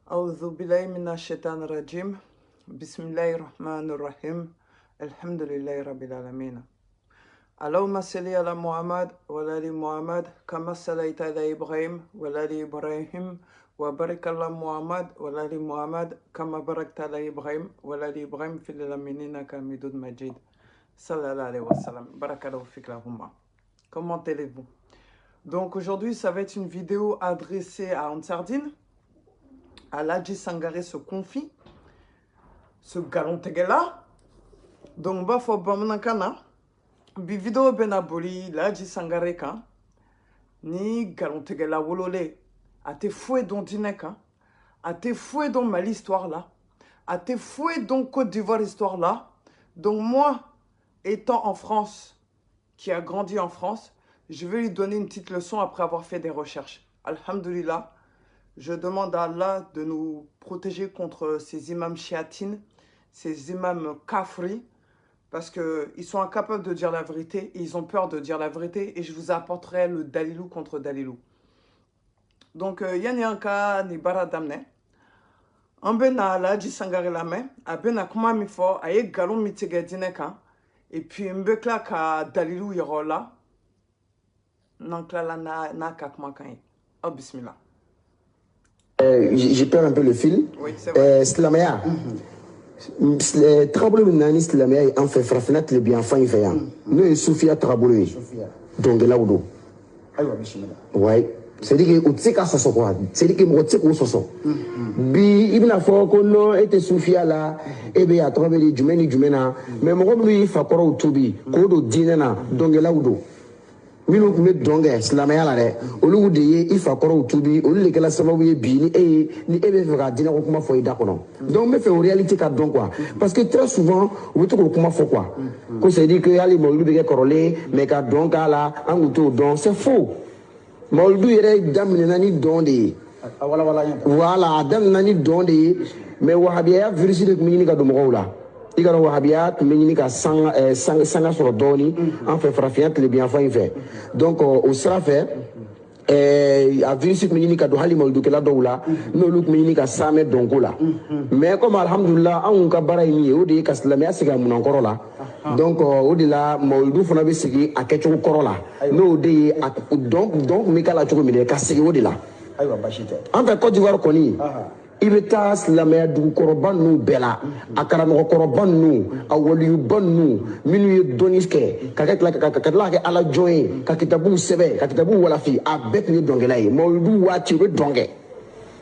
أعوذ بالله من الشيطان الرجيم بسم الله الرحمن الرحيم الحمد لله رب العالمين اللهم صل على محمد وعلى آل محمد كما صليت على إبراهيم وعلى آل إبراهيم وبارك على محمد وعلى آل محمد كما باركت على إبراهيم وعلى آل إبراهيم في العالمين إنك حميد مجيد صلى الله عليه وسلم بارك الله فيك اللهم. Comment allez-vous? Donc aujourd'hui ça va être une vidéo adressée à Ansardine. Aladji Sangaré se confie, ce galon-tegela. Donc, bah, faut bamanankana. Bi vidéo benaboli, Aladji Sangaré kan. Ni galon-tegela wololé. A te fouet don dineka. A te fouet don Mali histoire là. A te fouet don Côte d'Ivoire histoire là. Donc, moi, étant en France, qui a grandi en France, je vais lui donner une petite leçon après avoir fait des recherches. Alhamdulillah. Je demande à Allah de nous protéger contre ces imams chiatines, ces imams kafri, parce qu'ils sont incapables de dire la vérité et ils ont peur de dire la vérité et je vous apporterai le dalilou contre dalilou. Donc, yanyanka ni bara damne. Ambena Aladji Sangaré la main, abena kuma mi fo, aye galon mitige dineka, et puis mbekla ka dalilou yorola, nankla la na kakma kanyi. Oh, bismillah. Je perds un peu le fil. Oui, c'est vrai. Slamaya. Traboulé nani Slamaya en fait frafinat le bien fin fait. Nous Soufia Traboulé. Donc là où ouais. C'est-à-dire que tu sais ça quoi. C'est-à-dire que moi tu sais quoi ça. Bi ibn afo ko no était Soufia là et bien à travers les jumena mais moi lui fa koro tubi ko do dinena donc là où minnu tun bɛ dɔn kɛ silamɛya la dɛ olu de ye I fa kɔrɔw tubi olu de kɛla sababu ye bi ni e bɛ fɛ ka diinɛ ko kuma fɔ I da kɔnɔ donc n bɛ fɛ o réalité ka dɔn quoi parce que très souvent u bɛ to k'o kuma fɔ quoi ko c'est à dire que hali mawuludu bɛ kɛ kɔrɔlen mais ka dɔn k'a la an kun t'o dɔn c'est faux mawuludu yɛrɛ daminɛna ni dɔn de ye voilà a daminɛna ni dɔn de ye mais wahabiyaya virus de tun bɛ ɲini ka don mɔgɔw la I ka wahabiya tun bɛ ɲini ka sanga sɔrɔ dɔɔni an fɛ farafinya tile biyanfan in fɛ donc o sira fɛ a virus tun bɛ ɲini ka don hali malidukɛla dɔw la n'olu tun bɛ ɲini ka saamɛ dɔnko la mais comme alhamdulillah anw ka baara ye min ye o de ye ka silamɛya sigi a munankɔrɔ la donc o de la mawuludu fana bɛ sigi a kɛcogo kɔrɔ la n'o de ye dɔn tun bɛ k'a la cogo min na ka sigi o de la an fɛ Côte d'Ivoire kɔni I bɛ taa silamɛya dugukɔrɔba ninnu bɛɛ la a karamɔgɔkɔrɔba ninnu a waliyuba ninnu minnu ye dɔnni kɛ ka tila ka kɛ ala jɔn ye ka kitabuw sɛbɛn ka kitabuw walafi a bɛɛ tun ye dɔnkɛla ye mawuludu waati u bɛ dɔn kɛ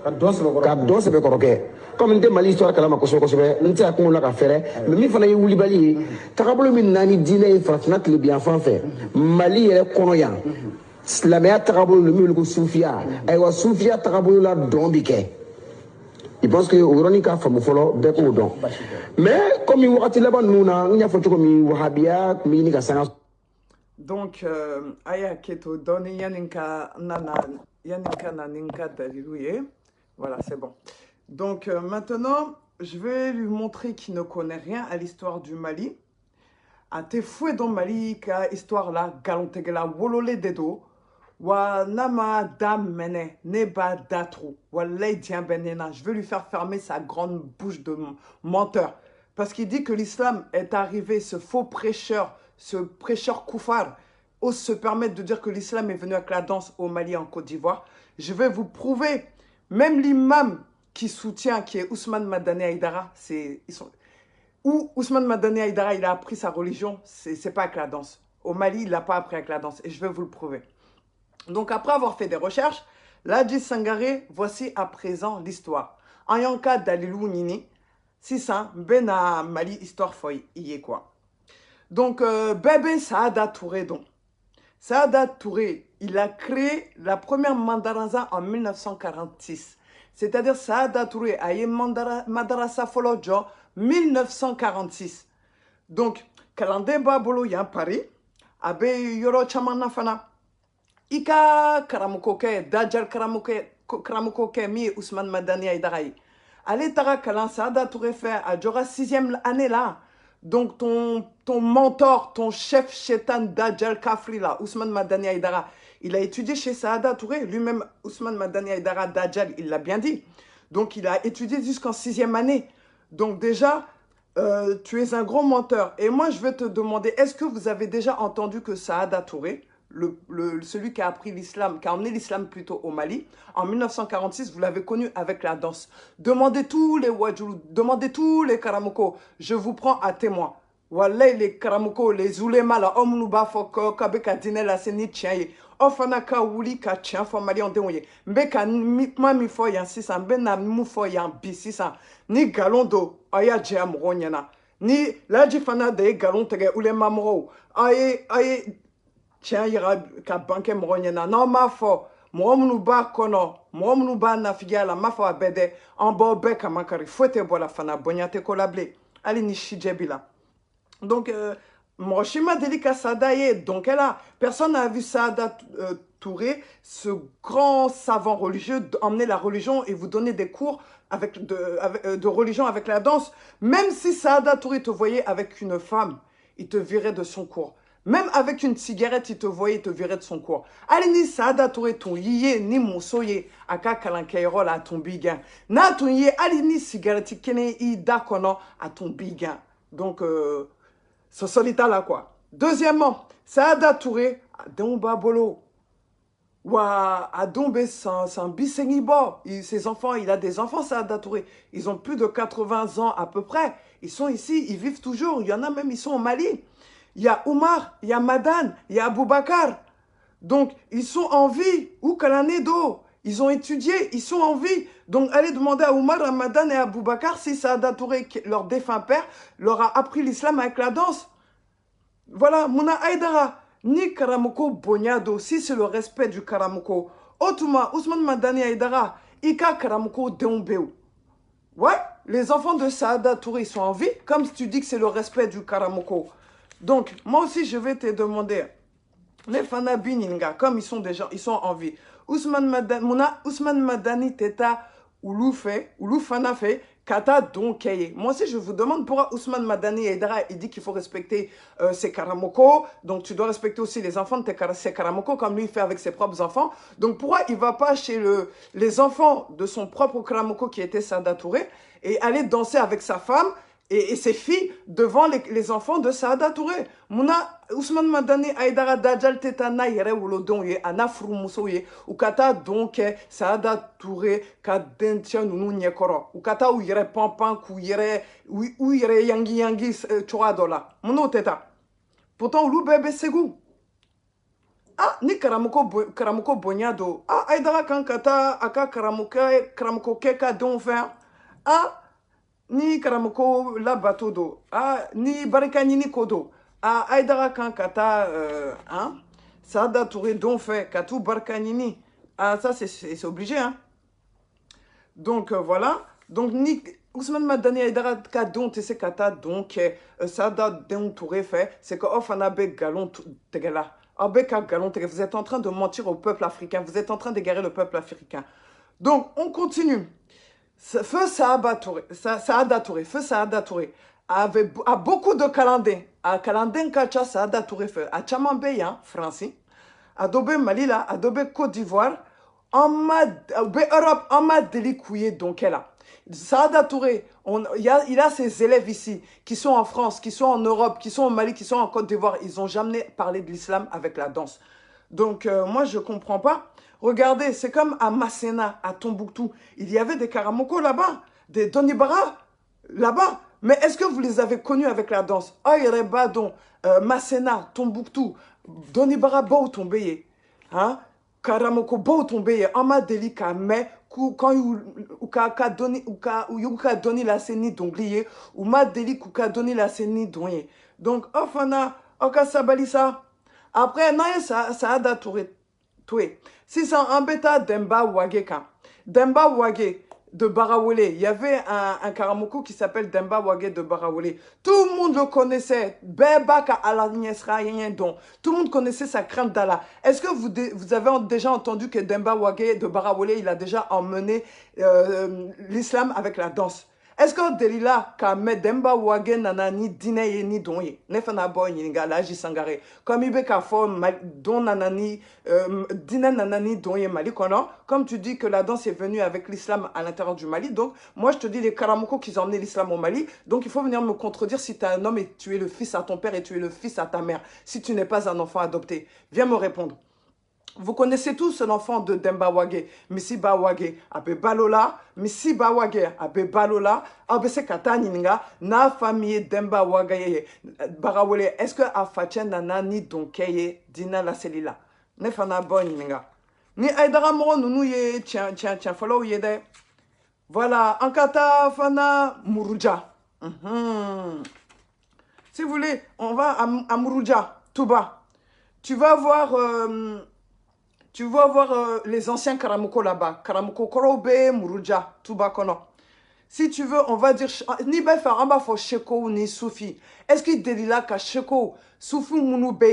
ka dɔn sɛbɛkɔrɔ kɛ comme n tɛ Mali histoire kalama kosɛbɛ kosɛbɛ n tɛ se ka kuma o la ka fɛrɛ mais min fana ye wulibali ye tagabolo min nani diinɛ ye farafinna tilebiyanfan fɛ Mali yɛrɛ kɔnɔ yan silamɛya tagabolo min wele ko sufiya ayiwa sufiya tagabolo la dɔn bi kɛ Il pense que aujourd'hui ka famu folo be ko don mais comme wakati laban nuna nya fo ko mi wahabia mi ni ka sanga donc aya keto doni yaninka naninka dalilouye voilà c'est bon donc maintenant je vais lui montrer qu'il ne connaît rien à l'histoire du Mali a te fouet dans Mali ka histoire là galontegela wolole dedo wa nama dame mene neba datro walay benena. Je veux lui faire fermer sa grande bouche de menteur parce qu'il dit que l'islam est arrivé, ce faux prêcheur, ce prêcheur koufar ose se permettre de dire que l'islam est venu avec la danse au Mali, en Côte d'Ivoire. Je vais vous prouver, même l'imam qui soutient, qui est Ousmane Madani Haïdara, où Ousmane Madani Haïdara il a appris sa religion, c'est pas avec la danse. Au Mali, il l'a pas appris avec la danse et je vais vous le prouver. Donc, après avoir fait des recherches, Aladji Sangaré, voici à présent l'histoire. En yanka dalilou nini, si ça, bena Mali histoire foy, y quoi. Donc, bébé Saada Touré, donc. Saada Touré, il a créé la première Mandaranza en 1946. C'est-à-dire, Saada Touré a eu Madarasa Folodjo 1946. Donc, Kalandemba Bolo Yan Paris, Abe Yoro Chamanafana. Ika karamukoke, Dajjal karamukoke, mi Ousmane Madani Haïdaraï. Allez, Tara Kalan, Saada Touré fait à Djora 6e année là. Donc, ton mentor, ton chef chétan Dajjal Kafri là, Ousmane Madani Haïdara, il a étudié chez Saada Touré. Lui-même, Ousmane Madani Haïdara, Dajjal, il l'a bien dit. Donc, il a étudié jusqu'en 6e année. Donc, déjà, tu es un gros menteur. Et moi, je vais te demander, est-ce que vous avez déjà entendu que Saada Touré, celui qui a appris l'islam, qui a emmené l'islam plutôt au Mali, en 1946, vous l'avez connu avec la danse. Demandez tous les Wadjoulou, demandez tous les Karamoko. Je vous prends à témoin. Walay les Karamoko, les Zulema, la Omnuba Foko, Kabeka Dine la Seni Tiaye. Ofana ka wuli ka tian fo Mali en démoye. Mbeka ma mi fo yan sisan, mbe na mu fo yan bi sisan. Ni galon do, aya djea moro nyana. Ni laji fana de galon tege ule mamoro. Aye, tiens yira ka banke moro nyana. Non ma fo, moro munu ba kono, moro munu ba na figala, ma fo abede, en bo be kamakari, fouete bola fana, bonyate kolable. Ali ni shijebila. Donc, Moroshima Delika Sadaye, donc personne n'a vu Saada Touré, ce grand savant religieux, emmener la religion et vous donner des cours de religion avec la danse. Même si Saada Touré te voyait avec une femme, il te virait de son cours. Même avec une cigarette, il te voyait, il te virait de son cours. Allez, ni Saada Touré, ton yé, ni moussoye, aka kalankeiro la ton bigan. Na ton yé, allez, ni cigarette, kene i dakono à ton bigan. Donc, ce solitaire là quoi. Deuxièmement, Saada Touré, Domba Bolo. Wa Adombe sans bisengibo. Ses enfants, il a des enfants, Saada Touré. Ils ont plus de 80 ans à peu près. Ils sont ici, ils vivent toujours. Il y en a même, ils sont au Mali. Il y a Oumar, il y a Madane, il y a Aboubakar. Donc, ils sont en vie. Ou Kalanedo. Ils ont étudié, ils sont en vie. Donc, allez demander à Oumar, à Madane et à Aboubakar si Saada Touré, leur défunt père, leur a appris l'islam avec la danse. Voilà, Mouna Aïdara, ni Karamoko Bonyado, si c'est le respect du Karamoko. Otuma, Ousmane Madani Aïdara, Ika Karamoko Deombeu. Ouais, les enfants de Saada Touré sont en vie, comme tu dis que c'est le respect du Karamoko. Donc, moi aussi, je vais te demander, les Fana Bininga, comme ils sont en vie. Ousmane Madani Teta Oulou Fana fait Kata Donkeye. Moi aussi je vous demande pourquoi Ousmane Madani Aïdara il dit qu'il faut respecter ses Karamoko. Donc tu dois respecter aussi les enfants de ses Karamoko comme lui il fait avec ses propres enfants. Donc pourquoi il ne va pas chez les enfants de son propre Karamoko qui était Saada Touré et aller danser avec sa femme et ses filles devant les enfants de Saada Touré. Mouna Ousmane Madani Aïdara Dajal Tetana Yere Wolodon Ye Anafru Moussoye Ukata donc Saada Touré Kadentia Nounou Nyekoro Ukata ou Yere Pampan Kou Yere ou Yere Yangi Choradola Mouno Teta. Pourtant Oulou Bébé Segou. Ah, ni Karamoko Bonyado. Ah, Aïdara Kankata Aka Karamoko Keka Don Fin. Ah, ni Karamoko la bateau d'eau, ni Barikanini Kodo, Aïdara Kankata, Saada Touré don fait, Katou Barkanini, ça c'est obligé, hein. Donc voilà, donc ni Ousmane Madani Aïdara Kadon Tese Kata, donc Saada don Touré fait, c'est que Ofanabe Galon Tegela, Abeka Galon Tegela, vous êtes en train de mentir au peuple africain, vous êtes en train d'égarer le peuple africain. Donc on continue. Feu Saada Touré a beaucoup de calendins. A calendin kacha Saada Touré fait. A Chamambe, France. A Dobé Malila, a Dobé Côte d'Ivoire. En Europe, en m'a délicouillé donc elle a. Saada Touré, il a ses élèves ici qui sont en France, qui sont en Europe, qui sont au Mali, qui sont en Côte d'Ivoire. Ils n'ont jamais parlé de l'islam avec la danse. Donc moi je ne comprends pas. Regardez, c'est comme à Masséna, à Tombouctou. Il y avait des Karamoko là-bas, des Donibara là-bas. Mais est-ce que vous les avez connus avec la danse? Oyreba, donc, Masséna, Tombouctou, Donibara, Bou Tombeye. Hein? Karamoko, Bou Tombeye. Amadeli, Kame, quand Uka doni la seni dongliye, ou Madeli, Kuka doni la seni donye. Donc, Ofana, Oka Sabalisa. Après, non, Saada Touré. Si c'est un bêta Demba Wage, Demba Wage de Barawole, il y avait un Karamoko qui s'appelle Demba Wage de Barawole. Tout le monde le connaissait. Bebaka donc tout le monde connaissait sa crainte d'Allah. Est-ce que vous avez déjà entendu que Demba Wage de Barawole, il a déjà emmené l'islam avec la danse? Est-ce que Delila ka medemba wage nana ni dine ye ni donye ne fana boy nyinga laji sangare comme ibe ka fo don nanani dine nanani donye Mali kono comme tu dis que la danse est venue avec l'islam à l'intérieur du Mali, donc moi je te dis les Karamoko qui ont emmené l'islam au Mali, donc il faut venir me contredire si tu es un homme et tu es le fils à ton père et tu es le fils à ta mère, si tu n'es pas un enfant adopté. Viens me répondre. Vous connaissez tous l'enfant de Demba Wage, Missy Bawage, Abe Balola, Missy Bawage, Abe Balola, Abe Sekata Ninga, na famille Demba Wage, Barawole, est-ce que Afachen Nana ni Donkeye, Dina la Selila? Nefana Bon Ninga. Ni Aydara Moro Nounou ye, tiens, follow yede. Voilà, Ankata Fana Muruja. Si vous voulez, on va à Muruja, tout bas. Tu vas voir. Tu vas voir les anciens Karamoko là-bas. Karamoko Korobe, Muruja, Tubakono. Si tu veux, on va dire... Ni befa, on va faire Sheko ni Soufi. Est-ce qu'il délila ka Sheko, Soufi Mounoube,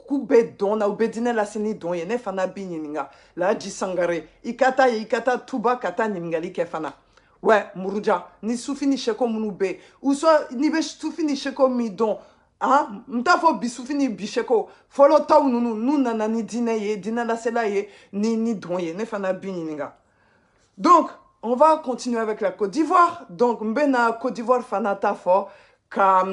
Koube Dona, ou Bedine la Seni Don, Yene Fana Bininga, la Djisangare, Ikata, Tuba Kata Ningali Kefana. Ouais, Muruja, ni Soufi ni Sheko Mounoube. Ou soit, ni be Soufi ni Sheko Midon. Ah, m'tafo bisufini bisheko folo taw nunu nanani dinaye dinala selaye ni donye ne fana bininga. Donc on va continuer avec la Côte d'Ivoire. Donc mbena Côte d'Ivoire fanata fo ka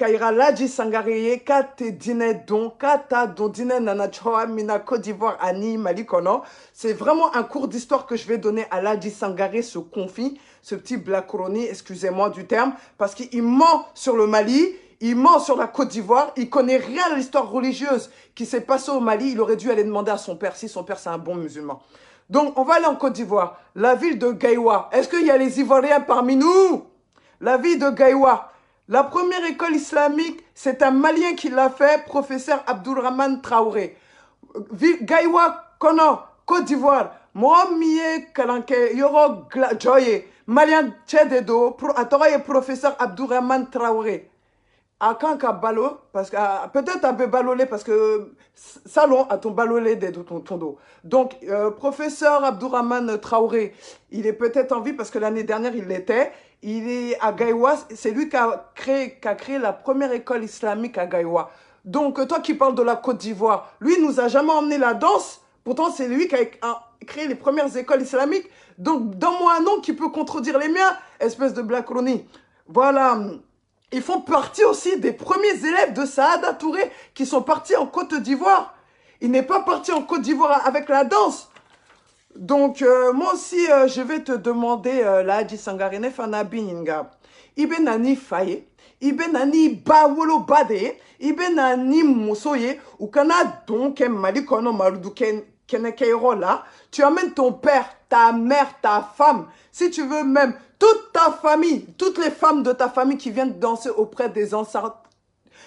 ira laji sangareye ka te dine don ka ta don dine nana choa mina Côte d'Ivoire ani Mali kono. C'est vraiment un cours d'histoire que je vais donner à Laji Sangaré, ce confit, ce petit Blackroni, excusez-moi du terme, parce qu'il ment sur le Mali, il ment sur la Côte d'Ivoire, il connaît rien à l'histoire religieuse qui s'est passée au Mali, il aurait dû aller demander à son père, si son père c'est un bon musulman. Donc on va aller en Côte d'Ivoire, la ville de Gaïwa. Est-ce qu'il y a les Ivoiriens parmi nous? La ville de Gaïwa. La première école islamique, c'est un Malien qui l'a fait, professeur Abdourahmane Traoré. Gaïwa, Kono, Côte d'Ivoire. Moi, miye kalanke yoro joye. Malien tchededo, atoroye professeur Abdourahmane Traoré. À Kanka Balo, parce que peut-être un peu balolé, parce que salon à ton balolé de ton dos. Donc, professeur Abdourahmane Traoré, il est peut-être en vie parce que l'année dernière il l'était. Il est à Gaïwa, c'est lui qui a créé la première école islamique à Gaïwa. Donc, toi qui parles de la Côte d'Ivoire, lui il nous a jamais emmené la danse. Pourtant, c'est lui qui a créé les premières écoles islamiques. Donc, donne-moi un nom qui peut contredire les miens, espèce de Blackroni. Voilà. Ils font partie aussi des premiers élèves de Saada Touré qui sont partis en Côte d'Ivoire. Il n'est pas parti en Côte d'Ivoire avec la danse. Donc, moi aussi, je vais te demander, la Hadji Sangarene Fana Bininga. Ibe nani faye, ibe nani bawolo bade, ibe nani mosoye, ou kana donc malikono marudu kenekerola. Tu amènes ton père, ta mère, ta femme, si tu veux même, toute ta famille, toutes les femmes de ta famille qui viennent danser auprès des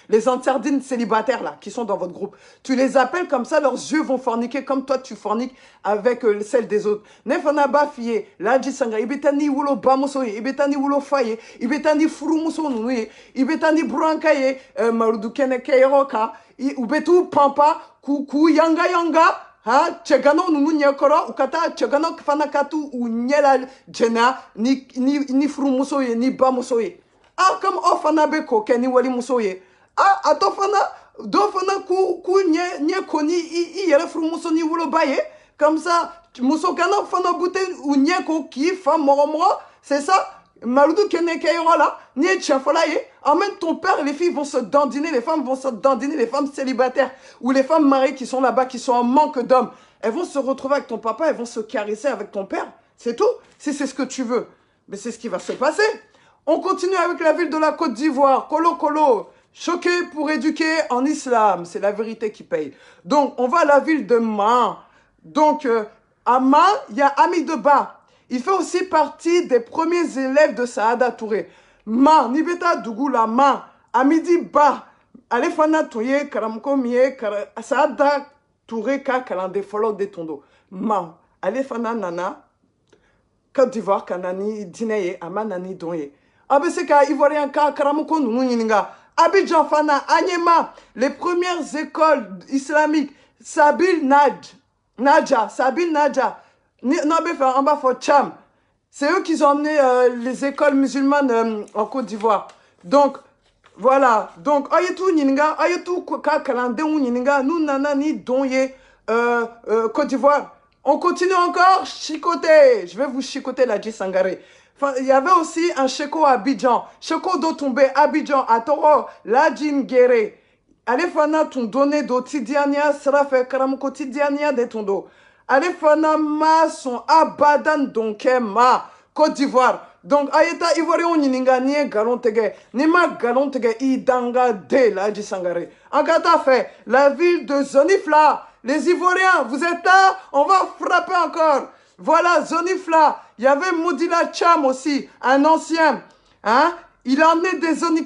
les ansardines célibataires là, qui sont dans votre groupe. Tu les appelles comme ça, leurs yeux vont forniquer comme toi tu forniques avec celles des autres. Nefana bafiye, Laji Sanga, ibetani wulo bamosoye, ibetani wulo faye, ibetani furumuso nuye, ibetani brankaye, marudu kenekeroka, ubetu pampa, kuku yanga yanga. Ha, chegano nunu nyekoro, ukata chegano kfana katu unyela jena ni furu musoye ni ba musoye. Ah, comme ofana beko keni wali musoye. Ah, atofana dofana ku nye koni i yere furu muso ni wulo baye. Comme ça, muso kana fana bute unyeko ki fa moro, c'est ça. Maludu kene kayoro là, ni chafolaye. Emmène ton père, les filles vont se dandiner, les femmes vont se dandiner, les femmes célibataires ou les femmes mariées qui sont là-bas, qui sont en manque d'hommes. Elles vont se retrouver avec ton papa, elles vont se caresser avec ton père. C'est tout, si c'est ce que tu veux. Mais c'est ce qui va se passer. On continue avec la ville de la Côte d'Ivoire, Kolo Kolo. Choqué pour éduquer en islam, c'est la vérité qui paye. Donc, on va à la ville de Ma. Donc, à Ma, il y a Ami de Ba. Il fait aussi partie des premiers élèves de Saada Touré. Ma, Nibeta Dougoula, Ma, Amidi Ba, Alefana Touye, Karamko Mie, Saada Touré, Kalande Follow de Tondo. Ma, Alefana Nana, Côte d'Ivoire, Kanani, Dineye, Amanani Donye. Abeseka, Ivoirien, Karamko Nouninga, Abidjan Fana, Anyema, les premières écoles islamiques, Sabil Nadja, Sabil Nadja, Nabefa, Amba for Cham. C'est eux qui ont emmené les écoles musulmanes en Côte d'Ivoire. Donc, voilà. Donc, ayetou nininga, ayetou ka kalande ou nininga, nous nanani donye Côte d'Ivoire. On continue encore, chicoter. Je vais vous chicoter la Sangaré. Enfin, il y avait aussi un Cheko à Abidjan. Cheko d'Otumbe, Abidjan, à Toro, la Guéré. Allez, fana, ton donné d'Otidiania, sera fait karam quotidiania de ton dos. Allez, fana, ma son abadan donke ma. Côte d'Ivoire. Donc, ayeta ivoirien nininga nie galon tege. Nima galon tege idanga de la Sangaré. En kata fait, la ville de Zonifla. Les Ivoiriens, vous êtes là? On va frapper encore. Voilà, Zonifla. Il y avait Moudila Cham aussi, un ancien. Hein? Il a emmené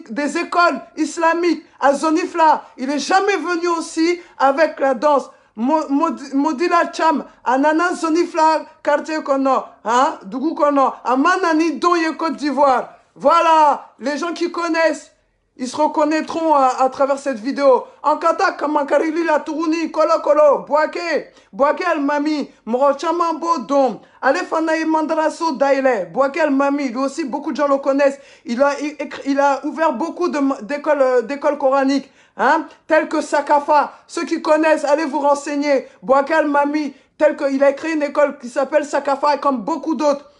des écoles islamiques à Zonifla. Il n'est jamais venu aussi avec la danse. Modila Cham, Anana Zonifla, quartier Kono, hein? Dougou Kono, à Manani, Doye, Côte d'Ivoire. Voilà, les gens qui connaissent. Ils se reconnaîtront à travers cette vidéo. En kata, Kamakarili la Tourouni, Kolo Kolo, Boake, Boake el Mami, Morochaman Bodom, Alefanaï Mandraso Daile, Boake el Mami, lui aussi beaucoup de gens le connaissent. Il a ouvert beaucoup d'écoles coraniques, hein, telles que Sakafa. Ceux qui connaissent, allez vous renseigner. Boake el Mami, il a créé une école qui s'appelle Sakafa, comme beaucoup d'autres.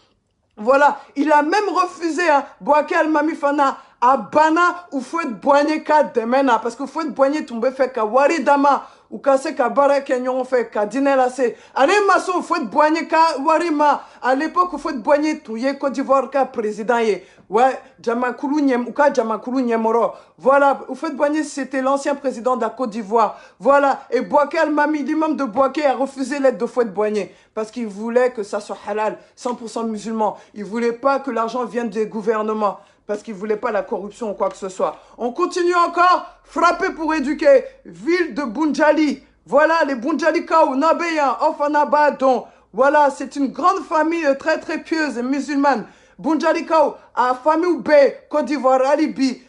Voilà, il a même refusé, hein, Boake el Mami Fana, à Bana ou faut être boigné ka demena parce que faut être boigné tomber fait ka wari dama ou ka se ka bara kenyon fait ka dîner là c'est allez maso faut être boigné ka wari ma à l'époque faut être boigné tout yé Côte d'Ivoire ka président yé ouais Jamakulu Nyem ou ka Jamakulu Nyemoro voilà ou faut être boigné c'était l'ancien président de la Côte d'Ivoire voilà et Boaké Al-Mami l'imam de Boaké a refusé l'aide de Fouette Boigné parce qu'il voulait que ça soit halal 100% musulman il voulait pas que l'argent vienne des gouvernements parce qu'il ne voulait pas la corruption ou quoi que ce soit. On continue encore, frapper pour éduquer, ville de Bunjali. Voilà, les Bunjali Kao, Nabeya, Ofanabadon. Voilà, c'est une grande famille très très pieuse et musulmane. Bunjali Kao, à famille B, Côte d'Ivoire, Alibi,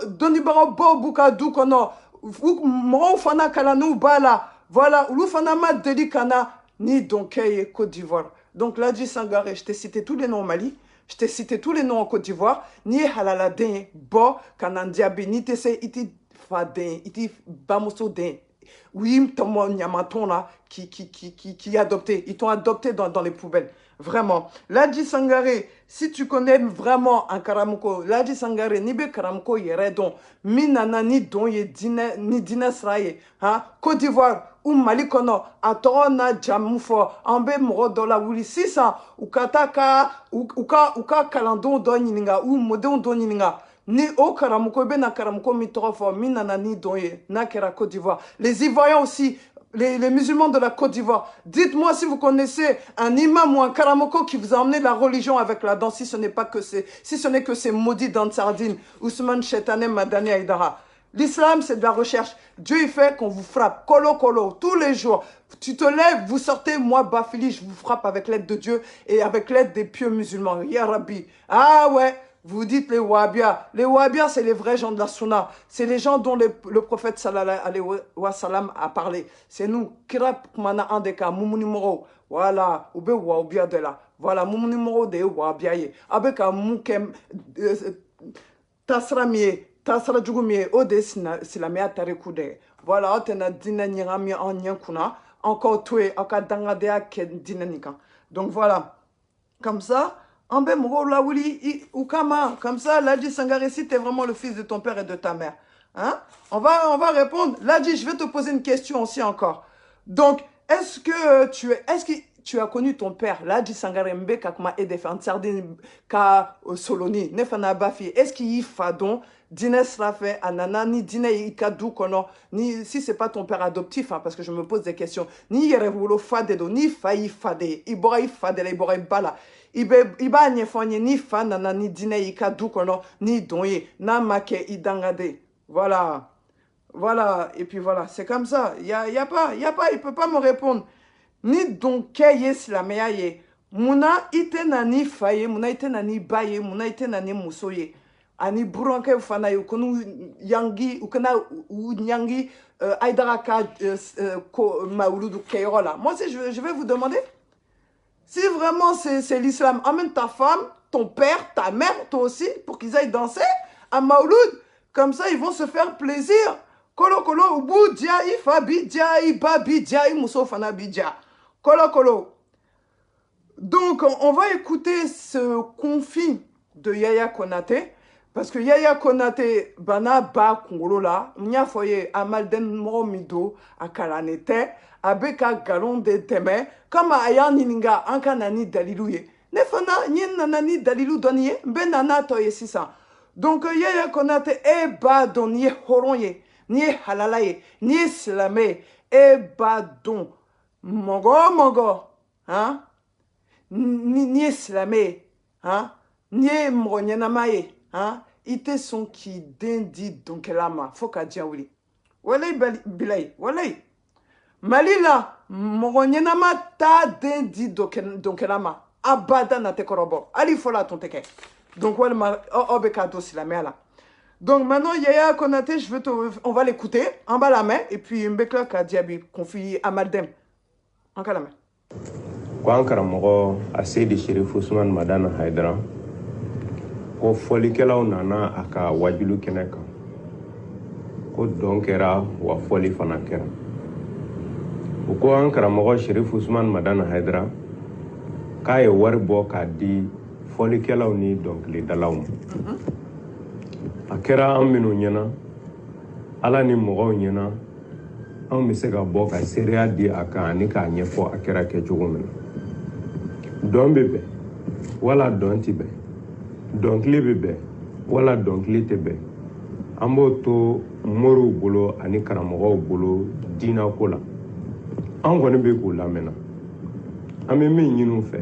Donibaro Bo Bukadou Kono, Moro Fana Kalanou Bala. Voilà, Loufanama Delikana, ni Donkeye, Côte d'Ivoire. Donc là, Sangaré, je t'ai cité tous les noms au Mali. Je t'ai cité tous les noms en Côte d'Ivoire. Ni halaladin, bo, kanandiabi, ni tese, iti fadin, iti bamoso den. Oui, tomo nyamaton là, qui est adopté. Ils t'ont adopté dans les poubelles. Vraiment. Ladji Sangaré, si tu connais vraiment un Karamoko, Ladji Sangaré, ni be Karamoko yeredon, minana ni don ye dine, ni dinesraye, hein, Côte d'Ivoire, ou Mali kono, atorona jamufo, ambe moro dola wuli 600, ou kataka, ou ka kalandon don yininga, ou modon don yininga. Ni au Karamoko, ben na Karamoko mitrofo, minana ni don ye, na kera Côte d'Ivoire. Les Ivoiriens aussi, les musulmans de la Côte d'Ivoire, dites-moi si vous connaissez un imam ou un karamoko qui vous a emmené la religion avec la danse, si ce n'est que ces maudits dans sardines, Ousmane Chetanem Madani Aïdara. L'islam, c'est de la recherche. Dieu, il fait qu'on vous frappe, kolo kolo, tous les jours. Tu te lèves, vous sortez, moi, Bafili, je vous frappe avec l'aide de Dieu et avec l'aide des pieux musulmans. Ya Rabbi. Ah ouais. Vous dites les Wahhabias. Les Wahhabias, c'est les vrais gens de la Sunna. C'est les gens dont le prophète sallallahu alayhi wa sallam a parlé. C'est nous. Kirap mana andeka, moumouni moro. Voilà. Oube Wahhabia de là. Voilà. Moumouni moro de Wahhabia ye. Abeka moukem. Tasra miye. Tasra djugu miye. Ode silamea tarekude. Voilà. Otena dina nyirami en nyankuna. Encore tué. Aka dangadea ken dina nika. Donc voilà. Comme ça. Ambe moro la wuli ukama comme ça Ladji Sangaré si t'es vraiment le fils de ton père et de ta mère hein on va répondre Ladji je vais te poser une question aussi encore donc est-ce que tu as connu ton père Ladji Sangaré mbe kakuma et défendre sardine ka soloni nefana bafi est-ce qu'il y fadon dîner sera fait anana ni dîner ikadou kono ni si c'est pas ton père adoptif hein, parce que je me pose des questions ni yerewolo fadedo ni fayi fade ibora ifade la ibora ibala iba nyefanye ni fa nana ni dine ika dukono ni donye na make idangade voilà et puis voilà c'est comme ça y a pas il peut pas me répondre ni donke yes la meaye muna ite nani faye muna ite nani baye muna ite nani musoye ani buranke fana yukunu yangi ukana nyangi aidaraka ko mauludu kerola moi je vais vous demander Si vraiment c'est l'islam, emmène ta femme, ton père, ta mère, toi aussi, pour qu'ils aillent danser à Mauloud. Comme ça, ils vont se faire plaisir. Kolo kolo ubu dia ifa bidja iba bidja imuso fana bidja. Kolo kolo. Donc, on va écouter ce conflit de Yaya Konaté. Parce que Yaya Konaté, bana ba kongolo la, nya foye amalden momido akalanete, abeka galon de teme, kama aya nininga anka nani daliluye. Nefana nyen nanani dalilu donye, ben nana toye sisa. Donc Yaya Konaté e ba don nye horonye, nye halalaye, nye slame, e ba don mogo, hein? Nye slame, hein? Nye mronyenamaye. Hein? Ite son qui dendi donc lama foka diawli walay bilay walay malila mogonyenama ta dendi donc lama abada na te korobo ali fola ton teke donc walma obeka dosi la mela. Donc maintenant Yaya Konaté, on va l'écouter en bas la main et puis mbekla ka diabi confie à Maldem en la main ko ankara mogo asedi Sheriff Ousmane Madana Haidara ko folikɛlaw nana a ka wajulu kɛnɛ kan ko dɔn kɛra wa fɔli fana kɛra o ko an karamɔgɔ Sheriff Ousmane Madana Haidara k'a ye wari bɔ k'a di fɔlikɛlaw ni dɔnkilidalaw ma a kɛra an minnu ɲɛna Ala ni mɔgɔw ɲɛna an bɛ se ka bɔ ka seereya di a kan ani k'a ɲɛfɔ a kɛra kɛcogo min na dɔn bɛ bɛn wala dɔn ti bɛn dɔnkili bɛ bɛn wala dɔnkili tɛ bɛn an b'o to moriw bolo ani karamɔgɔw bolo diinako la an kɔni bɛ k'u lamɛnna an bɛ min ɲini u fɛ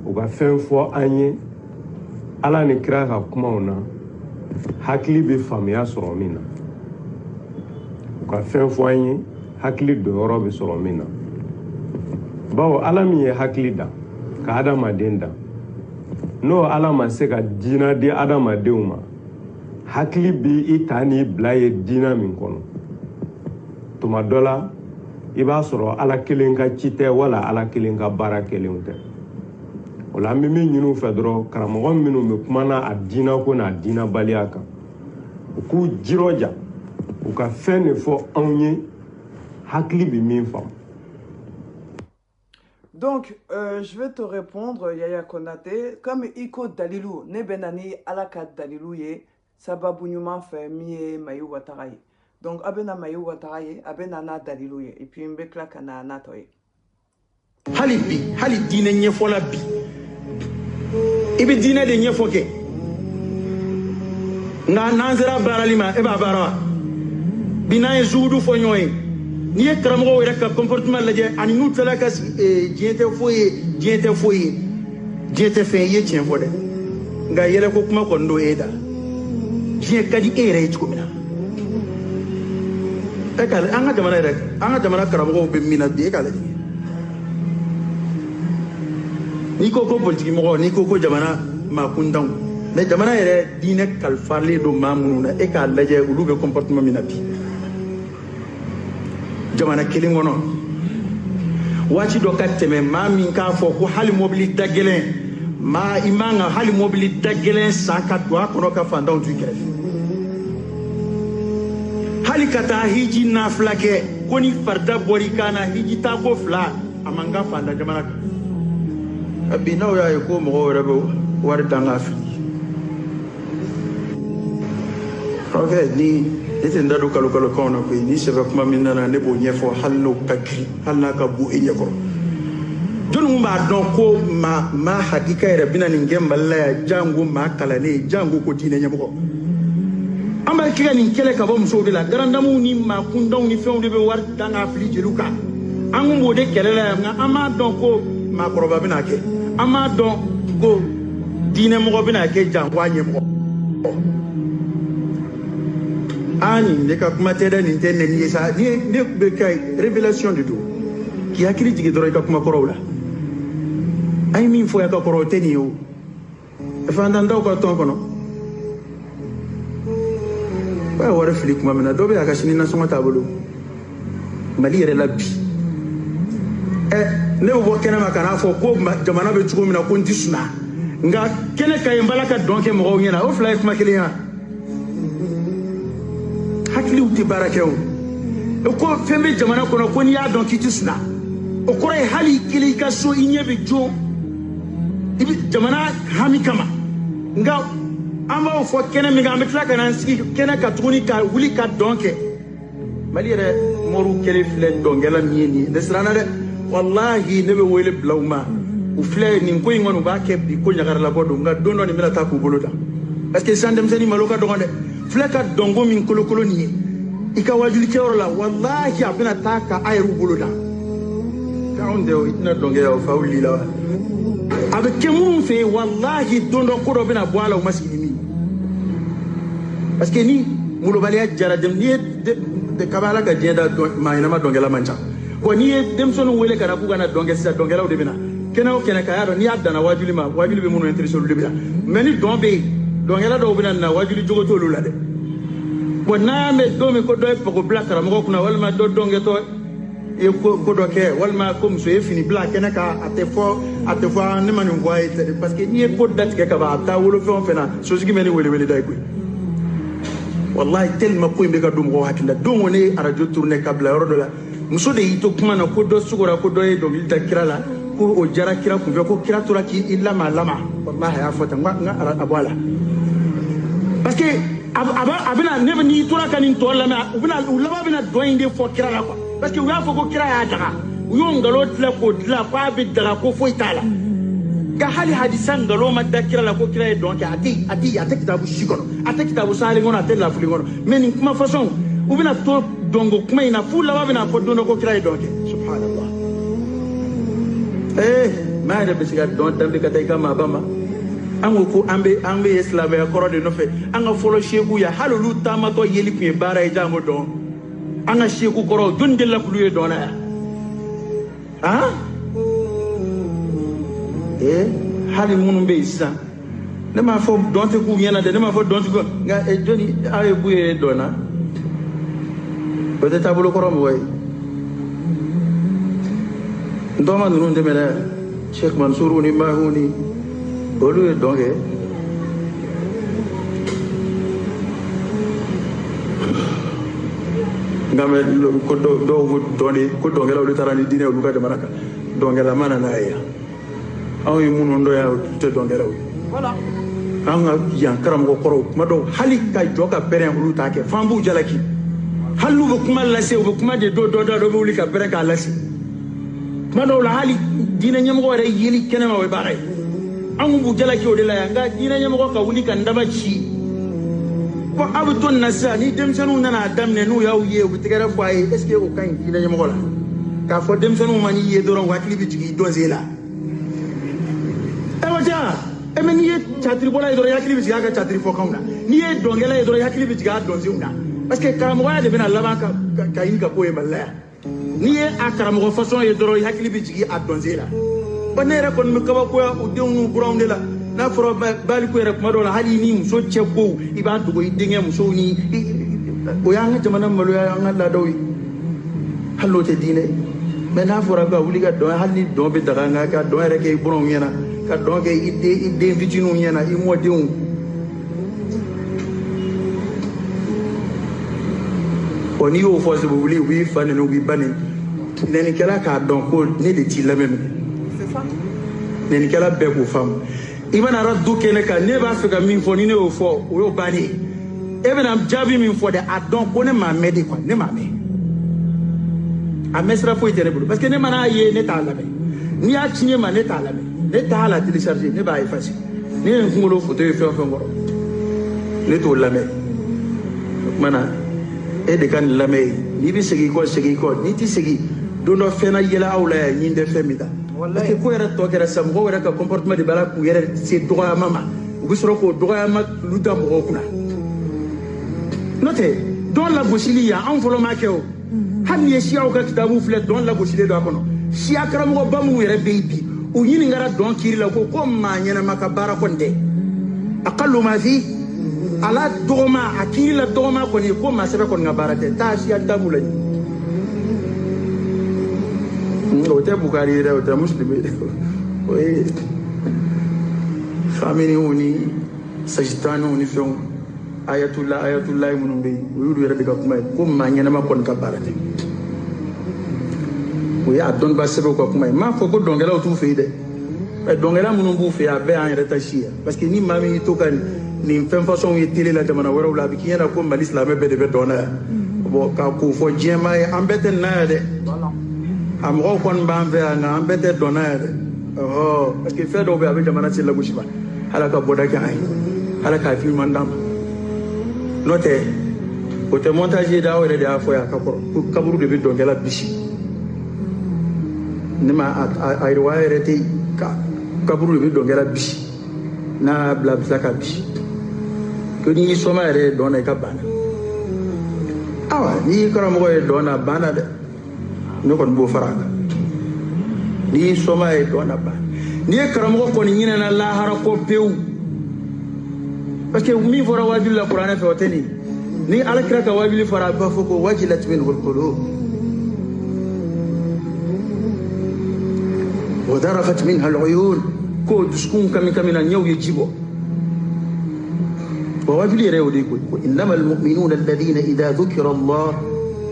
u ka fɛn fɔ an ye Ala ni kira ka kumaw na hakili bɛ faamuya sɔrɔ min na u ka fɛn fɔ an ye hakili donyɔrɔ bɛ sɔrɔ min na bawo Ala min ye hakili da ka adamaden da n'o Ala ma se ka diina di adamadenw ma hakili bi I ta ni bila ye diina min kɔnɔ tuma dɔ la I b'a sɔrɔ Ala kelen ka ci tɛ wala Ala kelen ka baara kelenw tɛ o la an bɛ min ɲini u fɛ dɔrɔn karamɔgɔ minnu bɛ kumana a diina ko n'a diina baliya kan u k'u jirɔja u ka fɛn de fɔ anw ye hakili bɛ min faamu. Donc, je vais te répondre, Yaya Konaté. Comme Iko Dalilou, ne benani alaka Dalilou ye, sababu nyuma fe miye mayu wataraye. Donc, abena mayu wataraye, abena na Dalilou ye. Et puis, mbekla kana natoye. Hali dine nyefo la bi. Ibi dine de nyefo ke. Nga nanzera baralima, eba barawa. Bina ye zuudu fo nyoye. Ni ye karamɔgɔw yɛrɛ ka comportement lajɛ ani n'u tilala ka diɲɛ tɛ foyi ye diɲɛ tɛ fɛn ye tiɲɛ fɔ dɛ nka yɛlɛ ko kuma kɔni do e da diɲɛ ka di e yɛrɛ ye cogo min na e ka an ka jamana karamɔgɔw bɛ min na bi e ka lajɛ n'i ko politiki mɔgɔ n'i ko jamana maakuntanw mais jamana yɛrɛ diinɛ kalifalen don maa minnu na e k'a lajɛ olu bɛ comportement min na bi jamana kelen kɔnɔ waati dɔ ka tɛmɛ maa min k'a fɔ ko hali mobili da gɛlɛn maa I man ka hali mobili da gɛlɛn san ka don a kɔnɔ ka fantanw to I kɛrɛfɛ hali ka taa hiji nafila kɛ ko ni farida bɔra I kan na hiji taa ko fila a man ka fanta jamana kan bi n'aw y'a ye ko mɔgɔw yɛrɛ bɛ wari dan k'a fili ok ni ne tɛ n da don kalo-kalokanw na koyi ni sɛbɛ kuma min nana ne b'o ɲɛfɔ hali n'o ka girin hali n'a ka bon e ɲɛkɔrɔ jɔnni b'a dɔn ko maa hakika yɛrɛ bɛna nin kɛ Mali la yan jango maa kalannen jango ko diinɛ ɲɛmɔgɔ an b'a kɛ ka nin kɛlɛ ka bɔ musow de la garandamuw ni maakundanw ni fɛnw de bɛ wari dan k'a fili jeliw kan an kun b'o de kɛlɛ la yan nka an m'a dɔn ko maakɔrɔba bɛna kɛ an m'a dɔn ko diinɛmɔgɔ bɛna kɛ jango a ɲɛmɔgɔ ani ne ka kuma tɛ dɛ nin tɛ nɛni ye sa ne bɛ ka révélation de don k'i hakili jigin dɔrɔn I ka kuma kɔrɔw la an ye min fɔ ya ka kɔrɔ o tɛ nin ye o fantantaw ka tɔn kɔnɔ ba ye wari fili kuma min na dɔ bɛ a ka sini nasɔngɔ t'a bolo Mali yɛrɛ la bi ne bɛ bɔ kɛnɛma ka n'a fɔ ko jamana bɛ cogo min na ko n tɛ suna nka kɛnɛ ka ɲi n bala ka dɔn kɛ mɔgɔw ɲɛna o fila ye kuma kelen ya hakiliw tɛ baara kɛ o ko fɛn bɛ jamana kɔnɔ ko n'i y'a dɔn k'i tɛ suna o kɔrɔ ye hali kelen i ka so i ɲɛ bɛ jo i bɛ jamana hami kama nka an b'aw fɔ kɛnɛ min kan an bɛ tila ka n'an sigi kɛnɛ ka tuguni ka wuli ka dɔn kɛ mali yɛrɛ mɔriw kelen filɛ dɔnkɛla min ye nin ye ne siranna dɛ wallahi ne bɛ wele bila u ma u filɛ nin ko in kɔni u b'a kɛ bi ko ɲagaralabɔ don nka don dɔ nin bɛna taa k'u bolo da parce que sisan denmisɛnnin malo ka dɔgɔn dɛ filɛ ka dɔnko min kolokolo nin ye i ka wajulikɛyɔrɔ la wallahi a bɛna taa ka a yɛrɛw bolo da k'anw tɛ o i tɛna dɔnkɛ o fa wulila wa a bɛ kɛ minnu fɛ yen wallahi don dɔ ko dɔ bɛna bɔ a la u ma sigi ni min parce que ni molobaliya jara n'i ye kaba ala ka diɲɛ da maa ɲɛnama dɔnkɛla man ca bon n'i ye denmisɛnninw wele ka na k'u ka na dɔnkɛ sisan dɔnkɛlaw de bɛ na kɛnɛ o kɛnɛ ka y'a dɔn n'i y'a danna wajuli ma wajuli bɛ minnu intéressé olu de bɛ na mais ni dɔn bɛ yen dɔnkɛla dɔw bɛ na wajuli jogo t'olu la dɛ bon n'a y'a mɛn don min ko dɔ ye pako bila karamɔgɔ kunna walima dɔ dɔnkɛtɔ ye ko dɔ kɛ walima ko muso ye fini bila kɛnɛ kan a tɛ fɔ ne ma nin fɔ a ye parce que n'i ye ko datigɛ ka ban a bɛ taa wolo fɛn o fɛn na sosigi bɛ ni welewele da ye koyi wallahi tellement ko in bɛ ka don mɔgɔw hakili la don o ne ye arajo tourné ka bila yɔrɔ dɔ la muso de y'i to kuma na ko dɔ sugora ko dɔ ye dɔnkili da kira la ko o jara kira kunfɛ ko kira tora k'i lama wallahi a y'a fɔ tan n ka a bɔ a la parce que a bɛna ne bɛ n'i tora ka nin tɔ lamɛn u laban bɛna dɔn in de fɔ kira la quoi parce que u y'a fɔ ko kira y'a daga u y'o nkalon tigɛ k'o dilan k'a bɛ daga ko foyi t'a la nka hali hadisa nkalon ma da kira la ko kira ye dɔn kɛ a tɛ kitabu si kɔnɔ a tɛ kitabu sahalen kɔnɔ a tɛ lafili kɔnɔ mais nin kuma fasɔn u bɛna to dɔnko kuma in na f'u laban bɛna fɔ don dɔ ko kira ye dɔn kɛ subhanallah maa yɛrɛ bɛ se ka dɔn danbe ka taa i ka maaba ma an ko ko an bɛ silamɛya kɔrɔ de nɔfɛ an ka fɔlɔ seku ya hali olu taamatɔ yeli tun ye baara ye janko dɔn an ka seku kɔrɔ jɔnni delila k'olu ye dɔn na yan hali minnu bɛ yen sisan ne m'a fɔ dɔn tɛ k'u ɲɛna dɛ ne m'a fɔ dɔn tɛ k'u nka jɔnni aw ye k'u ye dɔn na o tɛ taabolo kɔrɔ mɔgɔ ye n dɔgɔma ninnu tɛmɛ dɛ Sheikh Mansour ni Mahu ni olu ye dɔn kɛ nka mɛ ko dɔw ko dɔn de ko dɔnkɛla olu taara ni diinɛ olu ka jamana kan dɔnkɛla ma na n'a ye yan anw ye minnu dɔn yan olu tɛ dɔnkɛlaw ye an ka yan karamɔgɔ kɔrɔw kuma dɔw hali ka jɔ ka bɛrɛn olu t'a kɛ f'an b'u jalaki hali n'u bɛ kuma lase u bɛ kuma de dɔ bɛ wuli ka bɛrɛn k'a lase kuma dɔw la hali diinɛ ɲɛmɔgɔ yɛrɛ yeli kɛnɛma o ye baara ye an b'u jalaki o de la yan nka diinɛ ɲɛmɔgɔ ka wuli ka n daba ci ko aw bɛ to nin na sisan ni denmisɛnninw nana a daminɛ n'u y'aw ye u bɛ tɛgɛrɛ fɔ a ye est ce que o ka ɲi diinɛ ɲɛmɔgɔ la k'a fɔ denmisɛnninw ma n'i ye dɔrɔn u hakili bɛ jigin i dɔnsen la wa ja mɛ n'i ye catiribɔla ye dɔrɔn i hakili bɛ jigin a ka catiri fɔkanw na n'i ye dɔnkɛla ye dɔrɔn i hakili bɛ jigin a dɔnsenw na parce que karamɔgɔya de bɛna laban ka ɲini ka k'o ye mali la yan n'i ye a karamɔgɔ fasɔn ye dɔrɔn i hakili bɛ jigin a dɔnsen la bon ne yɛrɛ kɔni bɛ kabakoya u denw n'u buranw de la n'a fɔra baliku yɛrɛ kuma dɔw la hali ni muso cɛ ko i b'a dogo i denkɛ musow ni o y'an ka jamana maloya an ka laadaw ye hali n'o tɛ diinɛ mɛ n'a fɔra ka wuli ka dɔn hali ni dɔn bɛ daga nka ka dɔn yɛrɛ kɛ i buranw ɲɛna ka dɔn kɛ i den fitininw ɲɛna i mɔdenw ɔ n'i y'o fɔ sɛbɛ wuli u b'i fa nɛni u b'i ba nɛni nɛnikɛla k'a dɔn ko ne de t'i lamɛn nɛnikɛla bɛɛ k'o faamu i bɛna ara du kɛnɛ kan ne b'a fɛ ka min fɔ ni ne y'o fɔ o y'o bannen ye e bɛna jaabi min fɔ dɛ a dɔn ko ne m'a mɛn de quoi ne m'a mɛn a mɛn sira foyi tɛ ne bolo parce que ne mana ye ne t'a lamɛn n'i y'a ci ne ma ne t'a lamɛn ne t'a la télécharger ne b'a effacer ne ye n kunkolo photo ye fɛn o fɛn kɔrɔ ne t'o lamɛn o tuma na e de ka nin lamɛn ye n'i bɛ segin i kɔ segin i kɔ n'i tɛ segin don dɔ fɛn na yɛlɛ aw la yan ɲin tɛ fɛn min ta parce que ko yɛrɛ tɔ kɛra sisan mɔgɔw yɛrɛ ka comportement de b'a la k'u yɛrɛ se dɔgɔyama ma u bɛ sɔrɔ k'o dɔgɔyama olu da mɔgɔw kunna n'o tɛ dɔn lagosili yan anw fɔlɔ m'a kɛ o hali ni ye siyaw ka kitabu filɛ dɔn lagosilen don a kɔnɔ siya karamɔgɔba minnu yɛrɛ bɛ yen bi u ɲininkara dɔn kiri la ko maa ɲɛnama ka baara kɔni tɛ a ka lomasi ala dɔgɔma a kiri la dɔgɔma kɔni ko maa sɛbɛ kɔni ka baara tɛ taa siya kitabu la hotel Bukhari hotel Muslim oui famille oni sagitano oni fion ayatullah munumbe yuru yere daga kuma ko manya na makon ka barate oui adon ba sebe ko kuma ma fo ko dongela otu fe de dongela munumbu fe abe an yere tashia parce que ni mami to kan ni fem façon yi télé la jamana wara wala bi kiyana ko mal islam be de be dona bo ka ko fo jema e ambete na de am ro kon ba be na ambete dona de oh parce que fait do be abe jamana ci la gushiba halaka boda ka ay halaka fi mandam note o te montage da wala da fo ya kaburu de be dongela bishi nima ay riwaya te kaburu de be dongela bishi na bla bla ka bishi que ni soma ere dona ka bana awa ni karamo e dona bana de no kon bo faraka ni soma e dona bana ni karamo ko ni na la hara ko pew parce que mi fora wajibi la qur'ana fe oteni ni ala kira ka wajibi fara ba foko wajilat min qulub wa darafat minha al-uyun ko tuskun kamina nyaw yijibo وواجلي ريوديكو إنما المؤمنون الذين إذا ذكر الله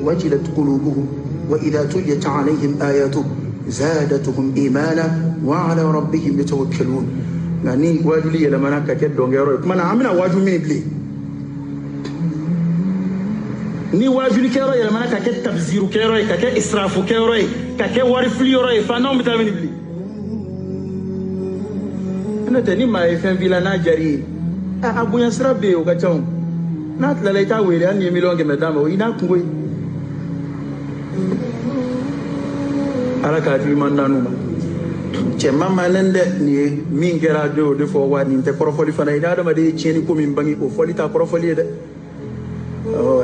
وجلت قلوبهم وإذا تليت عليهم آياته زادتهم إيمانا وعلى ربهم يتوكلون يعني واجلي لما نكاكد دونغيرو كما نعمنا واجو من بلي ni wajuli kero yele mana kake tabziru kero kake israfu kero kake warifli yoro fa non bitamini bli ina tani ma efen vila na jari abunya srabe o gachon na tlala ita wele an yemi longe medama ina kungoi ala ka fi man nanu ma che mama lende ni mingera do de fo wa ni te korofoli fana ina da ma de cheni ko min bangi o foli ta korofoli de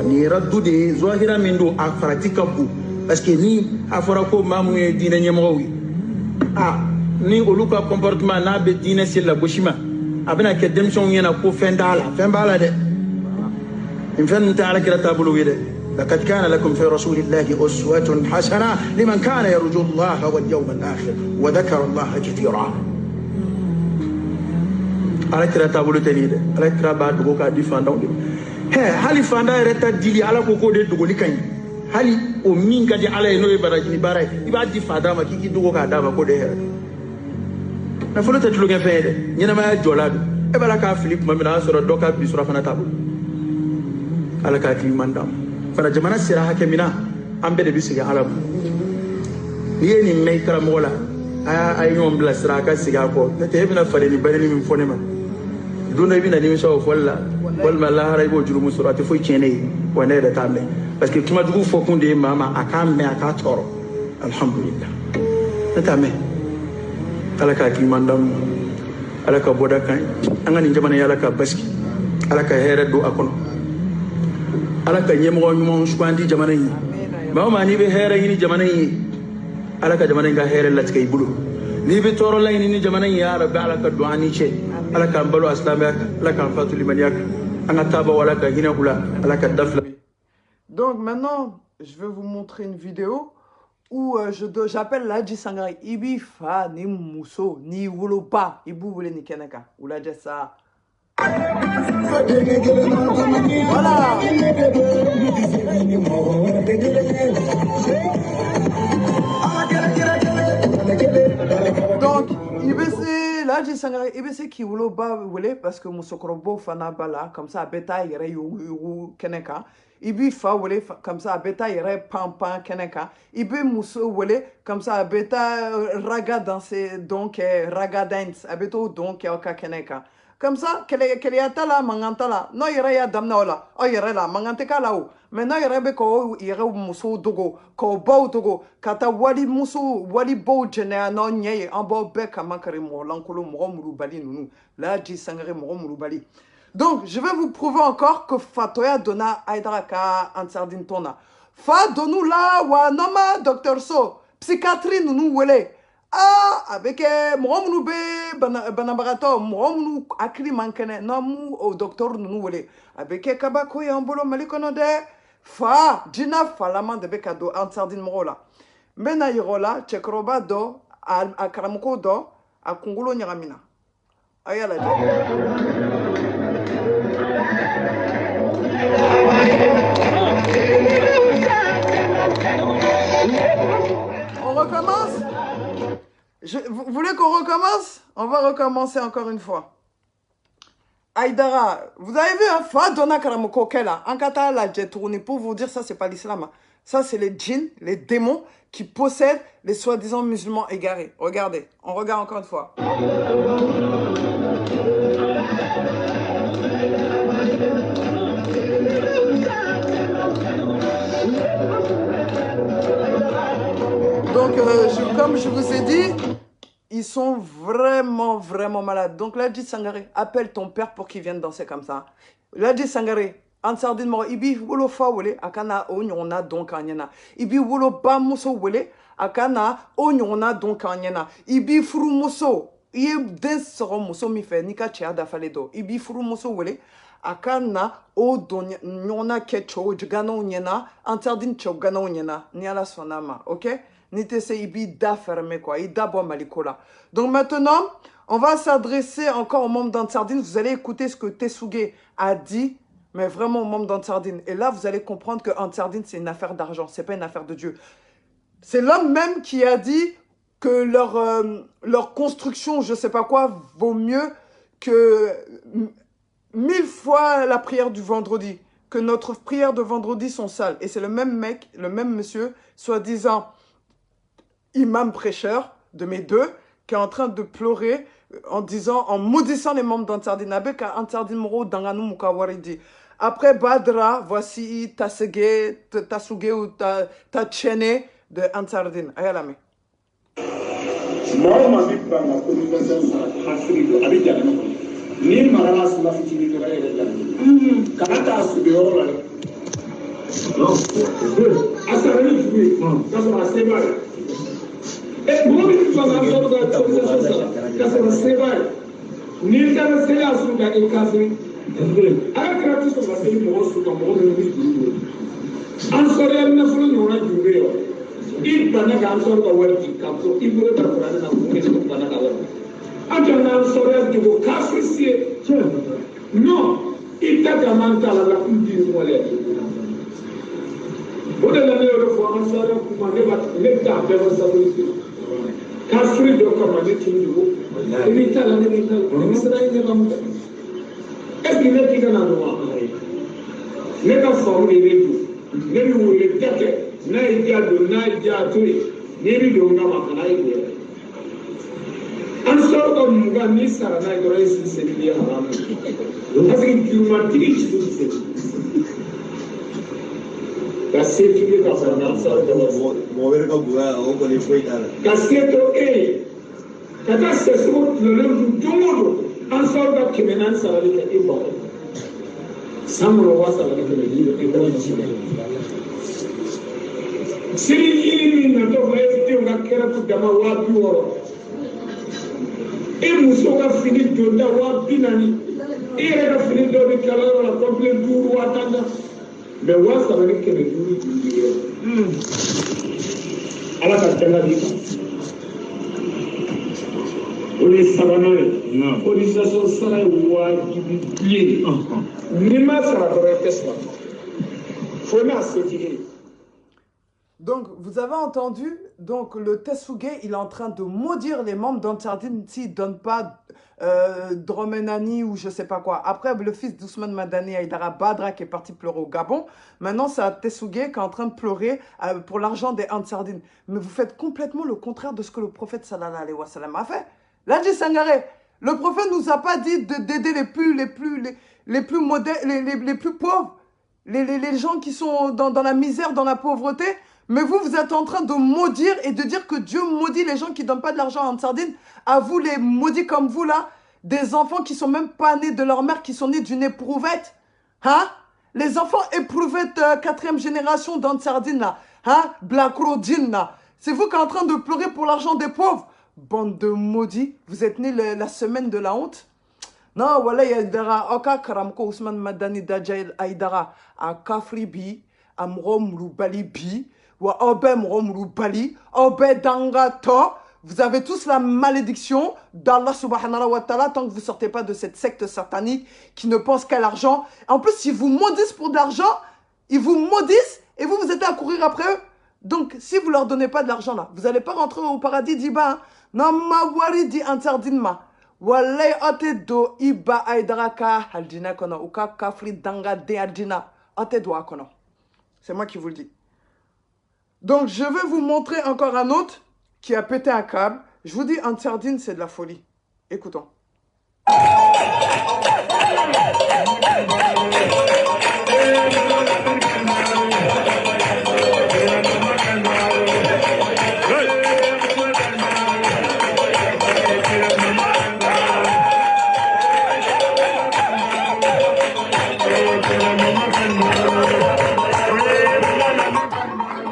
ni raddu de zohira min do afratika bu parce que ni afara ko mamu e dina nyemo wi ni oluka comportement na be dina sel la boshima abena ke demson yana ko fendala de in fen ta'ala kira tabulu wide laqad kana lakum fi rasulillahi uswatun hasana liman kana yarju Allah wal yawm al akhir wa dhakara Allah katira ala kira tabulu tenide ala kira ba dugo ka difanda de he hali fanda reta dili ala ko de dugo likan hali o min gadi ala no e barajini baray iba difada ma kiki dugo ka dama ko de here na folo te tuluge fede nyina ma jolado e bala ka Philip mamina soro doka bi sura fana tabu ala ka ti mandam fana jamana sira hakemina ambe de bisiga arab ni ni me kara mola ay ñom bla sira ka siga ko te bina fare ni bari ni min fonema duna bina ni so folla wal ma la haray bo juru musurati fo ciene wona da tambe parce que kuma dugu fo kunde mama akam me aka toro alhamdulillah tambe ala ka ki mandam ala ka boda kan angani jamana yala ka baski ala ka here do akono ala ka nyemo nyimo shwandi jamana yi mama ni be here yi jamana yi ala ka jamana ga here lat kay bulu ni be toro lay ni jamana yi ya rabbi ala ka duani che ala ka balu aslamiya ala ka fatu limaniyak anga taba wala ka hina kula ala ka dafla. Donc maintenant je vais vous montrer une vidéo où j'appelle Ladji Sangare Ibi fa ni muso ni woloba ibu wole ni keneka ou la ça. Voilà. Donc IBC Ladji Sangare IBC qui woloba wole parce que musokrobo fana bala comme ça beta yere yu keneka. Ibi fa wole comme ça beta yere pampan keneka ibi muso wole comme ça beta raga danser donc raga dance abeto donc oka keneka comme ça kele atala mangantala no yere ya damna ola o yere la mangante kala o mais no yere be ko yere muso dogo ko bo dogo kata wali muso wali bo jena no nyeye en bo be kama kare mo lankolo mo muru bali nunu Ladji Sangare mo muru bali. Donc, je vais vous prouver encore que Fatoya donna Aidraka en sardine tona. Fa donou la wa nama Dr. So. Psychiatrie nous wele. Avec moi nous be banabarato, moi nous akri mankene, namu au docteur nous wele. Avec kabako ya mbolo malikono de fa dina falama de bekado en sardine morola. Mbena Irola, Tchekroba do, a Karamuko do, a Kongolo Nyaramina. Aya la On recommence? Vous voulez qu'on recommence? On va recommencer encore une fois. Aïdara, vous avez vu un Fadona Karamoko Kela, en kata la Jetourni, pour vous dire ça, c'est pas l'islam. Hein. Ça, c'est les djinns, les démons qui possèdent les soi-disant musulmans égarés. Regardez, on regarde encore une fois. Donc, comme je vous ai dit, ils sont vraiment, vraiment malades. Donc, Ladji Sangaré, appelle ton père pour qu'il vienne danser comme ça. Ladji Sangaré, Ansardin Moro, Ibi Wolo Fa Wole, Akana Onyona donc Anyana. Ibi Wolo Ba Muso Wole, Akana Onyona donc Anyana. Ibi Furu Muso, Iye Densoro Muso Mife, Nika Chia Dafaledo. Ibi Furu Muso Wole, Akana O Donyona Kecho, Jgano Nyena, Ansardin Chogano Nyena, Niala Sonama, ok? Nitese Ibi da fermé quoi, Ida Boa Malikola. Donc maintenant, on va s'adresser encore aux membres d'Ansardine. Vous allez écouter ce que Tesugé a dit, mais vraiment aux membres d'Ansardine. Et là, vous allez comprendre que Ansardine, c'est une affaire d'argent, c'est pas une affaire de Dieu. C'est l'homme même qui a dit que leur construction, je sais pas quoi, vaut mieux que 1000 fois la prière du vendredi. Que notre prière de vendredi sont sales. Et c'est le même mec, le même monsieur, soi-disant imam prêcheur de mes deux, qui est en train de pleurer en disant, en maudissant les membres d'Ansardine. Avec Ansardine Moro Danganu Mukawaridi. Après Badra, voici Tasuge ou Tachene de Ansardine. Ayalame. Donc, vous avez entendu, donc le Tesugé, il est en train de maudire les membres d'Ansardine s'ils ne donnent pas Dromenani ou je sais pas quoi. Après, le fils d'Ousmane Madani Aïdara Badra qui est parti pleurer au Gabon. Maintenant, c'est Tesugé qui est en train de pleurer pour l'argent des Ansardine. Mais vous faites complètement le contraire de ce que le prophète sallallahu alayhi wa sallam a fait. Ladji Sangaré, le prophète nous a pas dit d'aider les plus modèles, les plus pauvres, les gens qui sont dans la misère, dans la pauvreté. Mais vous êtes en train de maudire et de dire que Dieu maudit les gens qui ne donnent pas de l'argent à Ansardine. À vous, les maudits comme vous, là, des enfants qui ne sont même pas nés de leur mère, qui sont nés d'une éprouvette. Hein? Les enfants éprouvettes 4e génération d'Ansardine, là. Hein? Blacrodine, là. C'est vous qui êtes en train de pleurer pour l'argent des pauvres. Bande de maudits. Vous êtes nés la semaine de la honte. Non, voilà, Aïdara, Oka Karamko, Ousmane Madani, Dajaïl Aïdara, à Kafribi, à Mrom Loubalibi. Wa obe mromru bali, obe dangato. Vous avez tous la malédiction d'Allah subhanahu wa ta'ala tant que vous ne sortez pas de cette secte satanique qui ne pense qu'à l'argent. En plus, ils vous maudissent pour de l'argent, ils vous maudissent et vous, vous êtes à courir après eux. Donc, si vous ne leur donnez pas de l'argent là, vous n'allez pas rentrer au paradis d'Iba. Non, ma wari di interdinma. Walay ote do Iba aidaraka haldina kono. Uka kafri danga de haldina. Ote do akono. C'est moi qui vous le dis. Donc, je vais vous montrer encore un autre qui a pété un câble. Je vous dis, en sardine, c'est de la folie. Écoutons.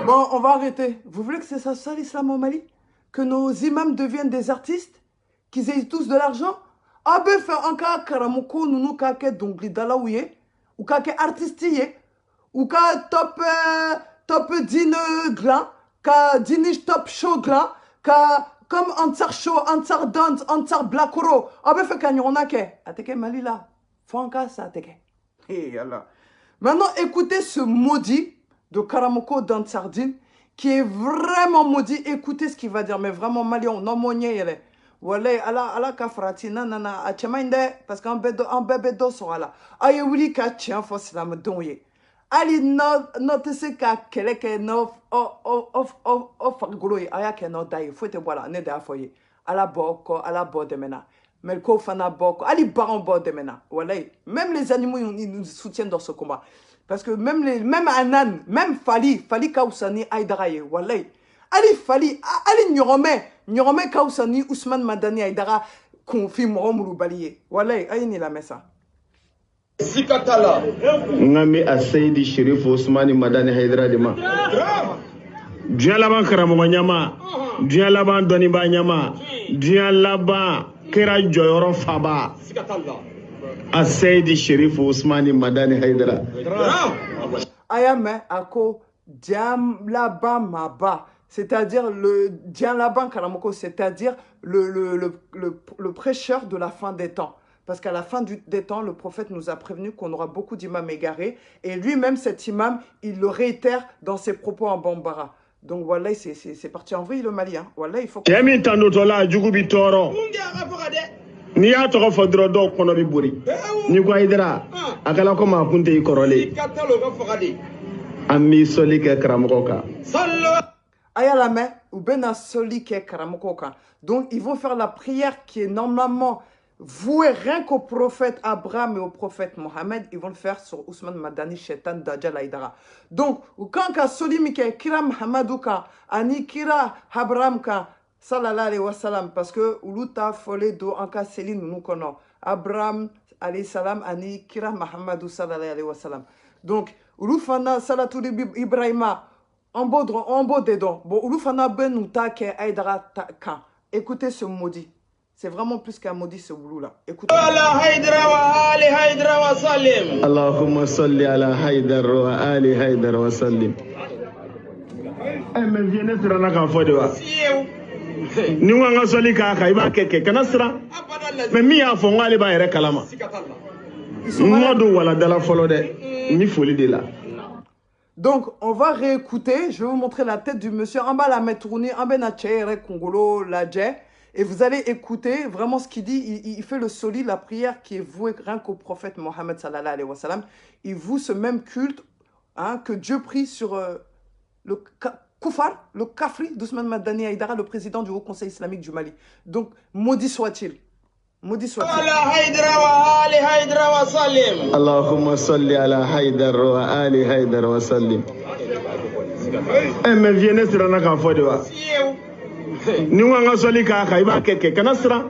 Bon, on va arrêter. Vous voulez que c'est ça l'islam au Mali? Que nos imams deviennent des artistes? Qu'ils aient tous de l'argent? Abe fait un cas karamoko nounou kake dongli dalaouye ou kake artistiye ou ka top dîne glan ka dînish top show glan ka comme antsar show antsar dance antsar blakoro abe fait kanyona ke ateke malila fanka sa ateke. Et Allah. Maintenant écoutez ce maudit de Karamoko d'Antsardine qui est vraiment maudit. Écoutez ce qu'il va dire, mais vraiment malion, non monnier, elle est. Walay, ala kafrati, nanana, a tchemainde, parce qu'un bébé d'eau sera là. Aïe, oui, ka tchien, faut se la me donner. Ali, note ce qu'a keleke, no, fargoloy, aya ke no daï, faut te voir là, ne da foyer. Ala boko de mena. Melko fana boko, ali baron bo de mena. Walay, même les animaux, ils nous soutiennent dans ce combat. Parce que même Anan, même Fali Kausani Aïdaraye, Walay. Ali Fali, Ali Nyorome Kausani Ousmane Madani Aïdara, confirme Romulou Baliye. Walay, Aïni la messa. Sikatala. Ngami Asaydi Shérif Ousmane Madani Aïdara Dema. Dieu laban Karamogo Nyama, Dieu laban Doniba Nyama, Dieu laban Kera Joyoro Faba. Sikatala. Asaydi Shérif Ousmane Madani Haïdara. Ayame Ako Diamlaban Maba, c'est-à-dire le Diamlaban Karamoko, c'est-à-dire le prêcheur de la fin des temps. Parce qu'à la fin des temps, le prophète nous a prévenu qu'on aura beaucoup d'imams égarés. Et lui-même, cet imam, il le réitère dans ses propos en Bambara. Donc voilà, c'est parti en vrille le Mali. Hein. Voilà, il faut que... Ni y'a tɔgɔ fɔ dɔrɔn dɔw kɔnɔ bi bori ni ko Haidara a kɛla komi a kun tɛ i kɔrɔlen an b'i sɔli kɛ karamɔgɔ kan. Ayalame ou bena soli ke karamoko kan. Donc ils vont faire la prière qui est normalement vouée rien qu'au prophète Abraham et au prophète Mohammed. Ils vont le faire sur Ousmane Madani Shetan Dajjal Haïdara. Donc quand ka soli mike kira Muhammadou kan ani kira Abraham kan sallallahu alayhi wa sallam, parce que Uluta folé do anka Céline nous connaissons. Abraham alayhi salam ani kira Muhammadou sallallahu alayhi wa sallam. Donc Ulufana salatu Ibrahima en beau dedans. Bon Ulufana benuta ke Haïdara kan. Écoutez ce maudit. C'est vraiment plus qu'un maudit ce boulot là. Écoutez. Allahumma salli ala Haïdara wa ali Haïdara wa sallim. Eh mais viens sur la kan fo de wa. Ni wanga soli kaka iba keke kana sira mais mi ya fo ngale ba yere kalama modu wala dala folo de ni foli de la. Donc on va réécouter, je vais vous montrer la tête du monsieur en bas la metourni en bas na chere kongolo la dje et vous allez écouter vraiment ce qu'il dit. Il fait le soli, la prière qui est vouée rien qu'au prophète Mohammed sallallahu alayhi wa sallam. Il voue ce même culte hein, que Dieu prie sur le Koufar, le Kafri d'Ousmane Madani Haïdara, le président du Haut Conseil islamique du Mali. Donc, maudit soit-il. Maudit soit-il. Allahumma salli ala Haïdara wa ali Haïdara wa sallim. Eh mais viens sur la kan fo de wa. Ni wanga soli kaka iba keke kana sira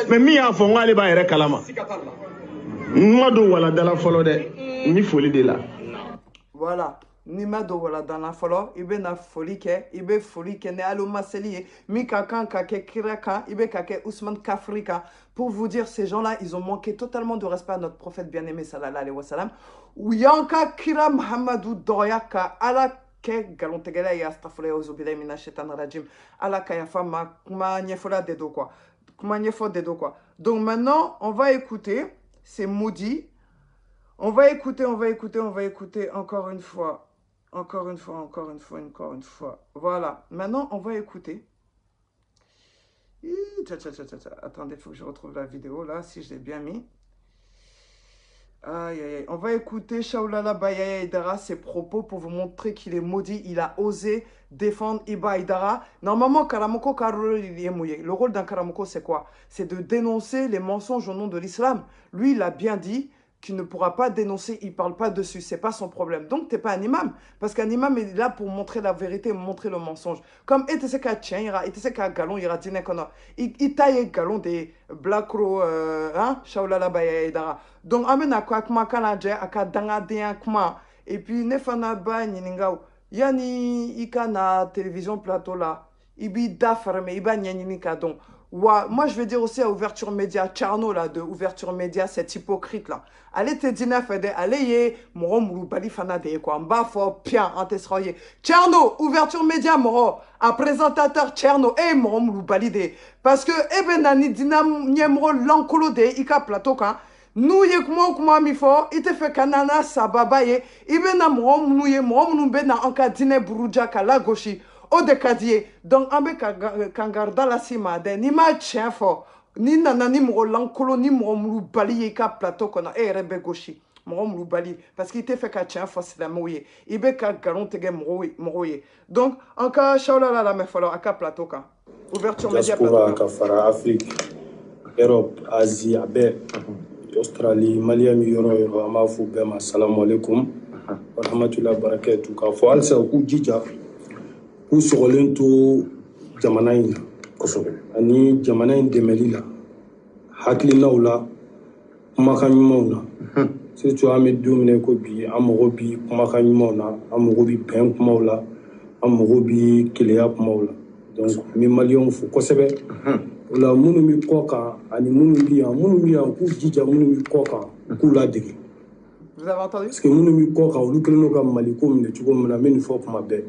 mais mi ya fo ngale ba yere kalama modu wala dala folo de ni foli de la. Voilà. Nimado wala dans la folo, ibe na folike, ibe folike ne aloma seliye, mi kakan kake kiraka, ibe kake Ousmane Kafrika. Pour vous dire, ces gens-là, ils ont manqué totalement de respect à notre prophète bien-aimé sallallahu alayhi wa sallam. Ou yanka kira Muhammadou doyaka ala ke galon tegela ya astafurlah uzubila mina shaitan rajim ala kayafa ma nyefola dedo quoi. Kuma nyefo dedo quoi. Donc maintenant, on va écouter, c'est maudit. On va écouter encore une fois. Encore une fois. Voilà. Maintenant, on va écouter. Attendez, il faut que je retrouve la vidéo là, si je l'ai bien mis. Aïe, aïe, aïe. On va écouter Shaulala Bayaya Aïdara, ses propos pour vous montrer qu'il est maudit. Il a osé défendre Iba Aïdara. Normalement, Karamoko Karolo, il est mouillé. Le rôle d'un Karamoko, c'est quoi? C'est de dénoncer les mensonges au nom de l'islam. Lui, il a bien dit qu'il ne pourra pas dénoncer, il ne parle pas dessus, c'est pas son problème. Donc, tu n'es pas un imam, parce qu'un imam est là pour montrer la vérité, montrer le mensonge. Comme ETC Tien, ETC Galon, il y aura Dine Kono. Il taille Galon des Blacro, Shaulala Bayaïdara. Donc, amène à quoi Kanadja, à Kadanga Diankma, et puis Nefana Ba Ningao, Yani Ikana télévision plateau là, Ibi Dafarme, Iba Nyanika donc. Ouais, moi, je vais dire aussi à Ouverture Média, Tcherno, là, de Ouverture Média, cet hypocrite, là. Allez, te dîner, allez, moro, moulou, bali, fanade, quoi, mba, fo, pian, antesroye. Tcherno, Ouverture Média, moro, un présentateur, Tcherno, moro, moulou, bali, de. Parce que, nani, dina, nyemro, l'ankolo, de, ika, plateau, quand, nous, yek, moi, mi fo, ite fait kanana, sababa, ye, na, moro, mounou, na, anka, dîner, brouja, kala, gauchi. O de kadiye donc an bɛ kangarida lase ma dɛ n'i ma tiɲɛ fɔ ni nana ni mɔgɔ lankolo ni mɔgɔ mulu bali ye i ka plateau kɔnɔ e yɛrɛ bɛ gosi mɔgɔ mulu bali parce que i tɛ fɛ ka tiɲɛ fɔ silamɛw ye i bɛ ka nkalon tigɛ mɔgɔw ye donc an ka Shaulala lamɛn fɔlɔ a ka plateau kan Ouverture Média plateau ka fara Afrique Europe Asie a bɛɛ Australie Malien mi yɔrɔ yɔrɔ an b'a fɔ bɛɛ ma salamu alaikum wa rahmatullahi wa barakatuh k'a fɔ halisa u k'u jija k'u sɔgɔlen to jamana in na kosɛbɛ ani jamana in dɛmɛli la hakilinaw la kumakan ɲumanw na surtout an bɛ don min ko bi an mago bi kumakan ɲumanw na an mago bi bɛn kumaw la an mago bi keleya kumaw la donc n bɛ maliyɛnw fo kosɛbɛ o la minnu bɛ kɔ kan ani minnu bɛ yan k'u jija minnu bɛ kɔ kan k'u ladege. Vous avez entendu? Parce que nous mi ko ka olu keleno ka Mali ko min cogo min na min fo kuma bɛɛ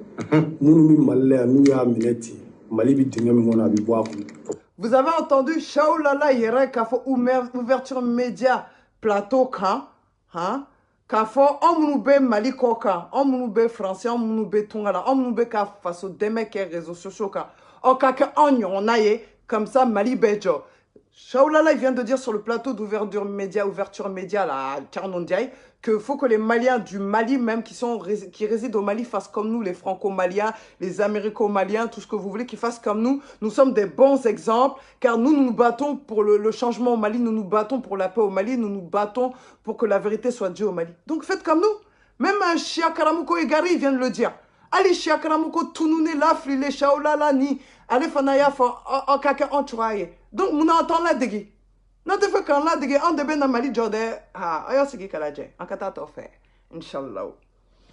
minnu mi Mali la n'u y'a minɛ ten Mali bi dingɛ min kɔnɔ a bi bɔ a kɔnɔ. Vous avez entendu Shaulala yɛrɛ k'a fɔ Ouverture Média plateau kan k'a fɔ anw minnu bɛ Mali kɔ kan anw minnu bɛ français anw minnu bɛ tunga la anw minnu bɛ ka faso dɛmɛ kɛ réseaux sociaux kan ɔ ka kɛ anw ɲɔgɔnna ye comme ça Mali bɛ jɔ. Shaulala, il vient de dire sur le plateau d'Ouverture Média, là, à Tchernondiaï, qu'il faut que les Maliens du Mali même, qui résident au Mali, fassent comme nous, les Franco-Maliens, les Américo-Maliens, tout ce que vous voulez, qu'ils fassent comme nous. Nous sommes des bons exemples, car nous nous battons pour le changement au Mali, nous nous battons pour la paix au Mali, nous nous battons pour que la vérité soit due au Mali. Donc faites comme nous. Même Chia Karamoko Egari vient de le dire. Ali Chia Karamoko Tounoune Lafli, les Shaulala ni, allez Fanaya en kaka en chouraye. Donc, nous entendons la dégué. Nous avons fait quand la dégué, on devait dans Mali Jodé. Ah, ayo sigi kaladje. En kata to fait. Inch'Allah.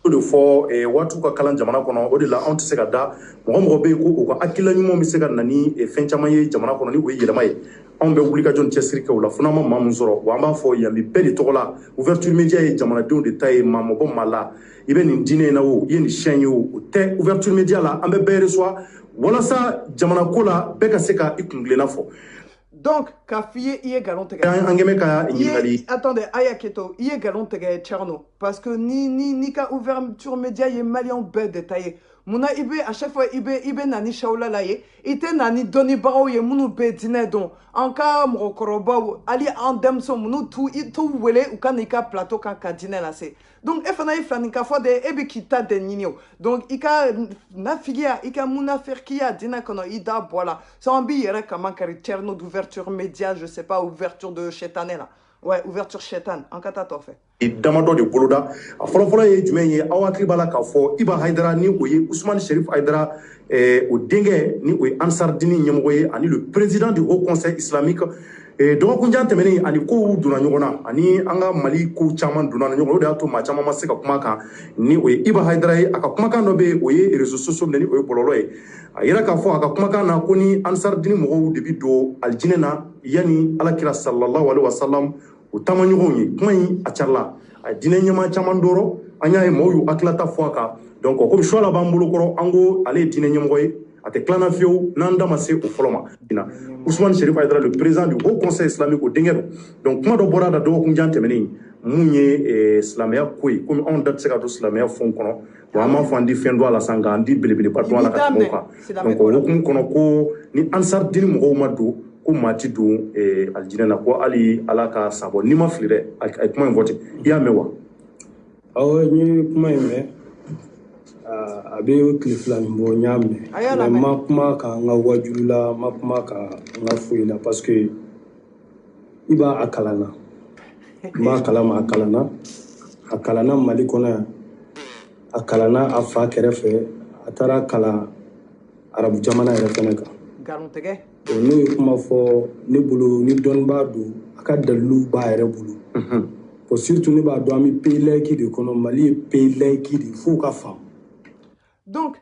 De fo watu ka kalan jamana kono o de la on tse ka da mo be ko ko akila nyumo mi se ka nani fen chama ye jamana kono ni o yelema ye on be wuli ka jon chesri ka wala funa ma mamun zoro wa ma fo ya mi be de togola Ouverture Média ye jamana don de tay ma mo bon mala ibe ni dine na wo ye ni shen yo te Ouverture Média la ambe be reswa wala sa jamana ko la be ka se ka ikungle na fo. Donc, Kafiye, il est galon tege. Attendez, Ayaketo, il est galon tege Tcherno. Parce que ni ka Ouverture Média, il est malien bête détaillé. Mouna ibe, à chaque fois, ibe nani Shaulala ye. Ite nani doni barou ye mounou be dine don. Anka mrokoroba, ali andemso mounou tout wele ou kanika plateau kan ka dine la se. Donc, efana iflanika fwa de ebe kita de ninyo. Donc, ika nafigia, ika mouna ferkia dina kono ida boila. Ça en bi yere kaman kari Tcherno d'Ouverture Média, je sais pas, ouverture de Chétané là. Ouais, Ouverture Chétane, en kata fait. Et damado de boloda, a folo ye jumɛn ye aw hakili b'a la k'a fɔ Iba Haidara ni o ye Ousmane Cherif Haidara o denkɛ ni o ye Ansar Dini ɲɛmɔgɔ ye ani le président du Haut Conseil islamique dɔgɔkunjan tɛmɛnen ani kow donna ɲɔgɔn na ani an ka Mali kow caman donna ɲɔgɔn na o de y'a to maa caman ma se ka kuma kan ni o ye Iba Haidara ye a ka kumakan dɔ bɛ yen o ye réseaux sociaux minɛ ni o ye bɔlɔlɔ ye a yira k'a fɔ a ka kumakan na ko ni Ansar Dini mɔgɔw de bi don alijinɛ na yanni Alakira sallallahu alaihi wa sallam o taamaɲɔgɔnw ye kuma in a carila a diinɛ ɲɛmaa caman dɔrɔ anya e moyu atlata foaka donc comme choix la bambulo koro ango ale dine nyamgoy ate klana fiou nanda masse au foloma ina Ousmane Chérif Aïdara le président du Haut Conseil islamique au Dengero donc kuma do borada do ko njante meni munye islamia koy comme on date se ka do islamia fon kono wa ma fandi fendo ala sanga andi belebele pa do ala ka moka donc o kum kono ko ni ansar dini mo madu ko mati do aljina ko ali alaka sabo ni ma flire ay kuma vote ya mewa awo ni kuma me abe kliflan bo nyame ma kuma ka nga wajula ma kuma ka nga fuila parce que iba akalana ma kalama akalana mali kona akalana afa kerefe atara kala arabu jamana yɛrɛ fɛnɛ kan galon tɛgɛ n'o ye kuma fɔ ne bolo ni dɔnniba don a ka dalilu b'a yɛrɛ bolo ko surtout ne b'a dɔn an bɛ pays laïque de kɔnɔ Mali ye pays laïque de fo ka faamu donc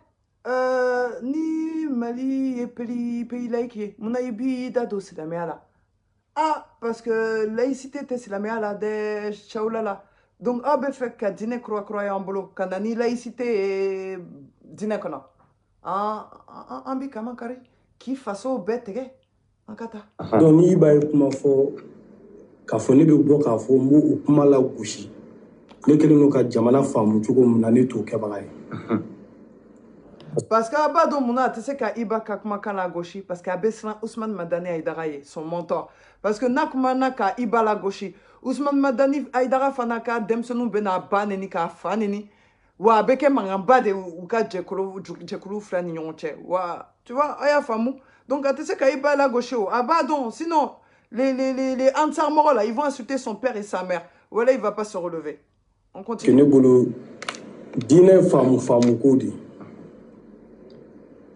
ni Mali ye pays laïque ye mun na i b'i da don silamɛya la parce que laïcité tɛ silamɛya la dɛ cɛw la donc aw bɛ fɛ ka diinɛ kura y'an bolo ka na ni laïcité ye diinɛ kɔnɔ an bi kama kari k'i faso bɛɛ tigɛ an ka taa donc n'i b'a ye kuma fɔ k'a fɔ ne bɛ bɔ k'a fɔ n b'o o kuma la gosi ne kɛlen don ka jamana faamu cogo min na ne t'o kɛbaga ye parce que a b'a dɔn mun na a tɛ se ka Iba ka kumakan la gosi parce que a bɛ siran Ousmane Madani Aïdara ye son mentor parce que n'a kumana ka Iba la gosi Ousmane Madani Aïdara fana ka denmisɛnninw bɛna ba neni k'a fa neni wa a bɛ kɛ mankanba de u ka jɛkulu fila ni ɲɔgɔn cɛ wa tu vois a y'a faamu donc a tɛ se ka Iba la gosi o a b'a dɔn sinon les Ansar mɔgɔ là ils vont insulter son père et sa mère voilà il va pas se relever on continue ne bolo diinɛ faamu ko de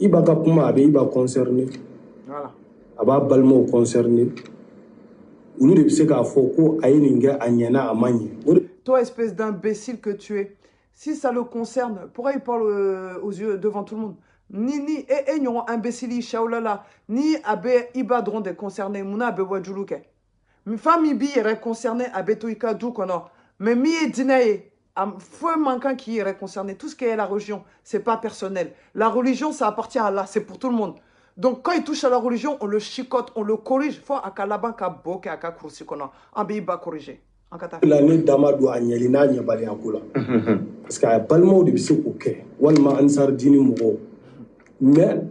Iba ka kuma a bɛ Iba concerné voilà a b'a balimaw concerné olu de bɛ se k'a fɔ ko a ye nin kɛ a ɲɛna a ma ɲɛ toi espèce d'imbécile que tu es si ça le concerne pourquoi il parle aux yeux devant tout le monde ni ɲɔgɔn imbécile Shaolala ni a bɛ Iba dɔrɔn de concerné mun na a bɛ wajulu kɛ fa min b'i yɛrɛ concerné a bɛ to i ka du kɔnɔ mais min ye diinɛ ye faut manquant qui est concerné. Tout ce qui est la religion, c'est pas personnel. La religion, ça appartient à Allah, c'est pour tout le monde. Donc quand il touche à la religion, on le chicote, on le corrige. Faut à Kalaban ka boke à ka kursi kono. En biba corriger. En kata. L'année d'Amadou a nyelina nyabali akula. Parce qu'il y a balmo de bise koke. Walma ansar dini mogo. Mais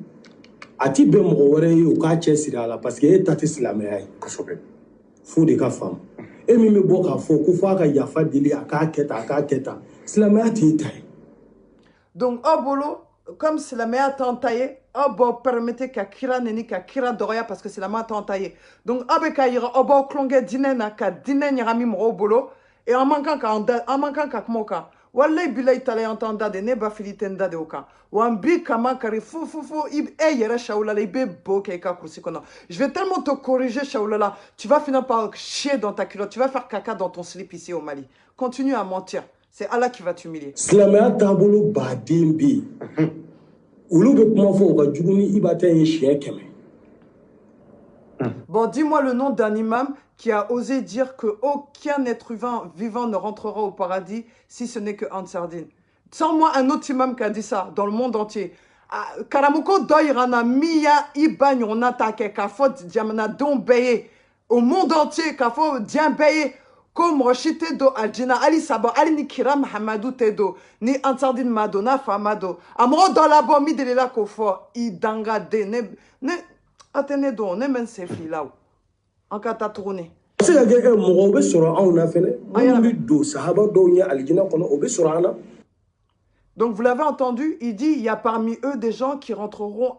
ati be mogo wore yo ka chesira la parce que etati islamé. Faut de ka femme. Et mi me boka fo ko fa ka yafa dili aka keta silamaya ti tay donc abolo comme silamaya ta taillé abo permettre ka kira neni ka kira doroya parce que silamaya ta taillé donc abe ka ira abo klonge dinena ka dinenya rami mo bolo et en manquant ka moka wallahi bilay tala entenda de ne ba filitenda de oka wambi kama kari fou yere Shaolala ibe boke ka kursi kono. Je vais tellement te corriger Shaolala, tu vas finir par chier dans ta culotte, tu vas faire caca dans ton slip ici au Mali. Continue à mentir, c'est Allah qui va t'humilier. Silamaya tabolo badimbi. Ulu be kuma fo ka juguni ibata yin chien keme. Bon, dis-moi le nom d'un imam qui a osé dire qu'aucun être vivant ne rentrera au paradis si ce n'est que Ansardine. Sans-moi un autre imam qui a dit ça dans le monde entier. Karamuko doirana miya ibany on attaque kafo diamana don beye au monde entier kafo diam beye comme rochite do aljina ali sabo ali ni kiram hamadou tedo ni Ansardine mado na famado amro dans la bomi de la kofo idanga de ne atene do ne men se filaw en kata tourner c'est que mo be sura on a fait on do sahaba do nya aljina kono obe surana. Donc vous l'avez entendu, il dit il y a parmi eux des gens qui rentreront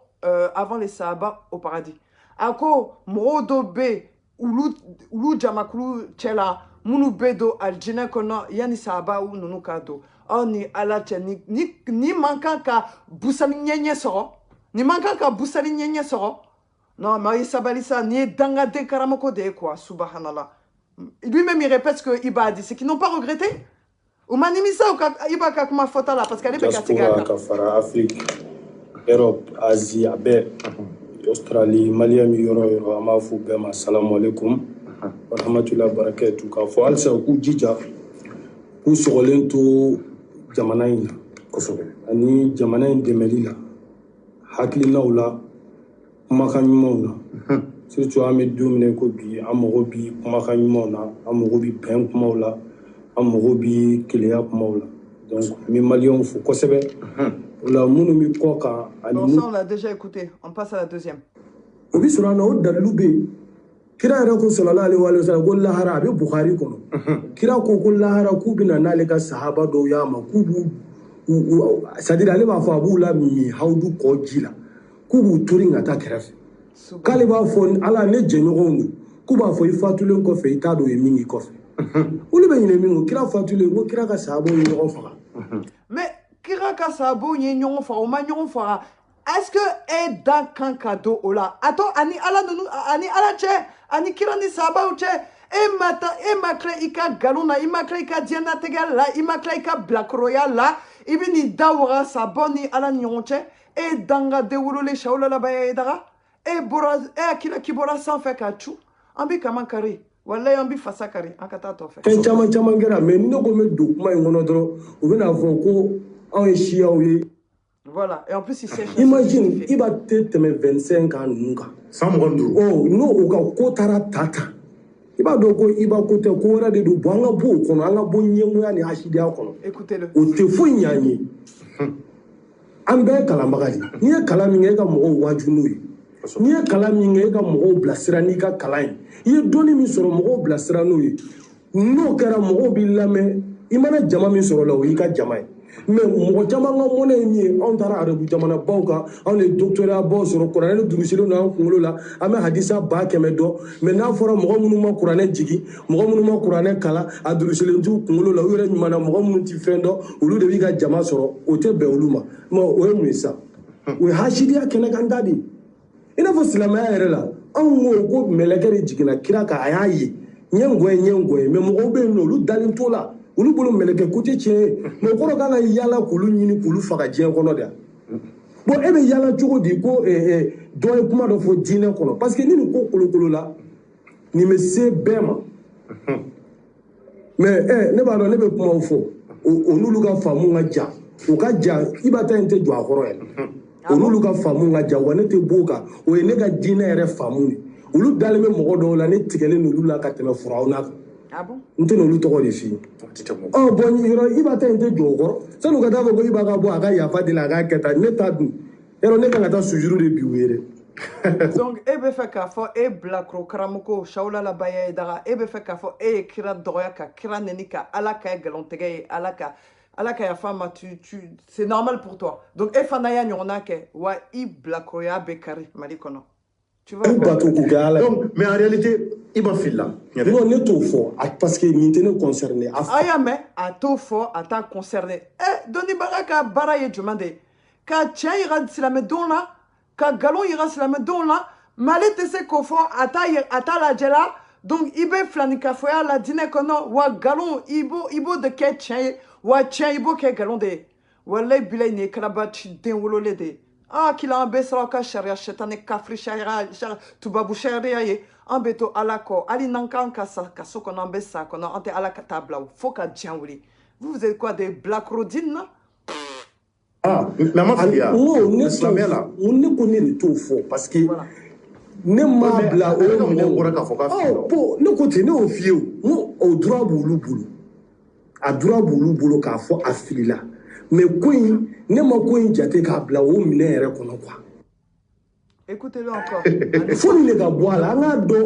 avant les Sahaba au paradis. Ako mrodo be ulu jamakulu chela munu bedo aljina kono yani Sahaba ou nunu kado. Oh ni ala ni manquant ka busali nyenye soro. Ni manquant ka busali nyenye soro. Non, mais Sabalissa ni danga de karamoko de quoi subhanallah. Lui-même il répète ce que Iba a dit, c'est qu'ils n'ont pas regretté. Umanimisa Iba kakuma fota là parce qu'elle est diaspora kafara Afrique, Europe, Asie, Abe, Australie, Mali, Yoro, Amafu, Bema, Salam alaikum, wa rahmatullahi wa barakatuh. Ka fo alsa ku jija ku sogolento jamana in na kosɛbɛ ani jamana in dɛmɛli la hakilinaw la kumakan ɲumanw na surtout an bɛ don min ko bi an mago bi kumakan ɲumanw na an mago bi bɛn kumaw la an mago bi keleya kumaw la donc an bɛ maliyɛnw fo kosɛbɛ o la minnu bɛ kɔ kan ani Bon, ça on l'a déjà écouté. On passe à la deuxième. o bi sɔrɔ a na o dalilu bɛ yen kira yɛrɛ ko sallallahu alaihi wa sallam ko lahara a bɛ Bukhari kɔnɔ kira ko lahara k'u bɛ na n'ale ka sahaba dɔw y'a ma k'u b'u c'est-à-dire ale b'a fɔ a b'u la min hawudu kɔ ji la k'u b'u tori ka taa kɛrɛfɛ k'ale b'a fɔ ala ne jɛɲɔgɔnw don k'u b'a fɔ i fatulen kɔfɛ i t'a dɔn i ye min k'i kɔfɛ olu bɛ ɲinɛ min kɔ kira fatulen ko kira ka sahabaw ye ɲɔgɔn faga Mais kira ka sahabaw ye ɲɔgɔn faga o ma ɲɔgɔn faga est-ce que e dan kan ka don o la attends ani ala ninnu ani ala cɛ ani kira ni sahabaw cɛ e ma tila i ka nkalon na i ma tila i ka diɲɛlatigɛ la i ma tila i ka bilakoroya la i bɛ n'i da waga sahabaw ni ala ni ɲɔgɔn cɛ e danga den wololen Sawula labaya ye daga e hakilila k'i bɔra sanfɛ ka cu an bɛ kaman kari walayi an bɛ fasa kari an ka taa tɔ fɛ. fɛn caman caman kɛra mais ne ko n bɛ don kuma in kɔnɔ dɔrɔn u bɛna fɔ ko anw ye siyaw ye. Voilà, et en plus, il sait. Imagine, il va te mettre 25 ans. Sans me rendre. Oh, non, au cas où tu as tata. Il va donc, il va côté Kora de Banga Bo, qu'on a la bonne yémoua ni Hachidia. Écoutez-le. Au te fouille Yani. Ambe Kalamagadi. Ni a Kalaminga Mo Wajunui. Ni a Kalaminga Mo Blasiranika Kalain. Il est donné mis sur Mo Blasiranoui. No Kara Mo Bilame. Imana Jamami sur la Wika Jamai. Mais mɔgɔ caman ka mɔnɛ ye min ye anw taara arabu jamana baw kan anw de doctorat baw sɔrɔ kuranɛ durusilen don an kunkolo la an bɛ hadisa 100 dɔn mais n'a fɔra mɔgɔ minnu ma kuranɛ jigi mɔgɔ minnu ma kuranɛ kala a durusilen t'u kunkolo la u yɛrɛ ɲuman na mɔgɔ minnu ti fɛn dɔn olu de b'i ka jama sɔrɔ o tɛ bɛn olu ma mais o ye mun ye sa o ye hasidiya kɛnɛ kan ta de i n'a fɔ silamɛya yɛrɛ la anw ko mɛlɛkɛ de jiginna kira kan a y'a ye ɲɛ mais mɔgɔw bɛ yen nɔ olu dalen t'o la olu bolo mɛlɛkɛ ko tɛ tiɲɛ ye mais o kɔrɔ kan ka yala k'olu ɲini k'olu faga diɲɛ kɔnɔ de bon e bɛ yala cogo di ko dɔ ye kuma dɔ fɔ diinɛ kɔnɔ parce que ni nin ko kolokolo la nin bɛ se bɛɛ ma mais ne b'a dɔn ne bɛ kumaw fɔ o n'olu ka faamu ka jan o ka jan i b'a ta in tɛ jɔ a kɔrɔ yɛrɛ o n'olu ka faamu ka jan wa ne tɛ b'o kan o ye ne ka diinɛ yɛrɛ faamu de olu dalen bɛ mɔgɔ dɔw la ne tigɛlen n'olu la ka tɛmɛ furaw n'a kan. Ah bon? N tɛ n'olu tɔgɔ de f'i ye. Ɔ bɔn yɔrɔ i b'a ta in tɛ jɔ o kɔrɔ sani ka taa fɔ ko i b'a ka bɔ a ka yafa deli a k'a kɛ tan ne t'a dun yɔrɔ ne kan ka taa sujuru de bi u ye dɛ. Donc e bɛ fɛ k'a fɔ e bilakoro karamɔgɔ Sawula labaya ye daga e bɛ fɛ k'a fɔ e ye kira dɔgɔya ka kira nɛni ka ala ka nkalontigɛ ye ala ka yafa ma c'est normal pour toi donc e fana y'a ɲɔgɔnna kɛ wa i bilakoroya bɛ kari Mali kɔnɔ. Tu vois? Donc, mais en réalité, il va filer là. Non, ne t'au fort, parce que maintenant concerné. Ah, mais à tout fort, à ta concerné. Eh, Doni Baraka Baraye Jumande. Ka tien ira silame don là, ka galon ira silame don là, malé te se kofo, à ta la jela, donc ibe flanika foya la dîner kono, wa galon ibo de ke tien, wa tien ibo ke galon de. Walay bilay ne kalabachi den wolole de. Ah, qu'il a un bessara ka sharia shetane kafri sharia tubabu sharia ye an beto alako ali nankan ka soko nan bessa kono ante alaka tabla faut ka djanwuli. Vous êtes quoi des black rodines là? Ah, mais moi islamien là on ne connaît le tout fort parce que ne ma bla o ne ngora ka foka oh po ne côté ne o fieu mo o droit bulu a droit bulu ka fo afili là mais Queen, ne ma Queen jate ka bla o mine yɛrɛ kɔnɔ quoi. Écoutez-le encore. Faut ne ka boire là,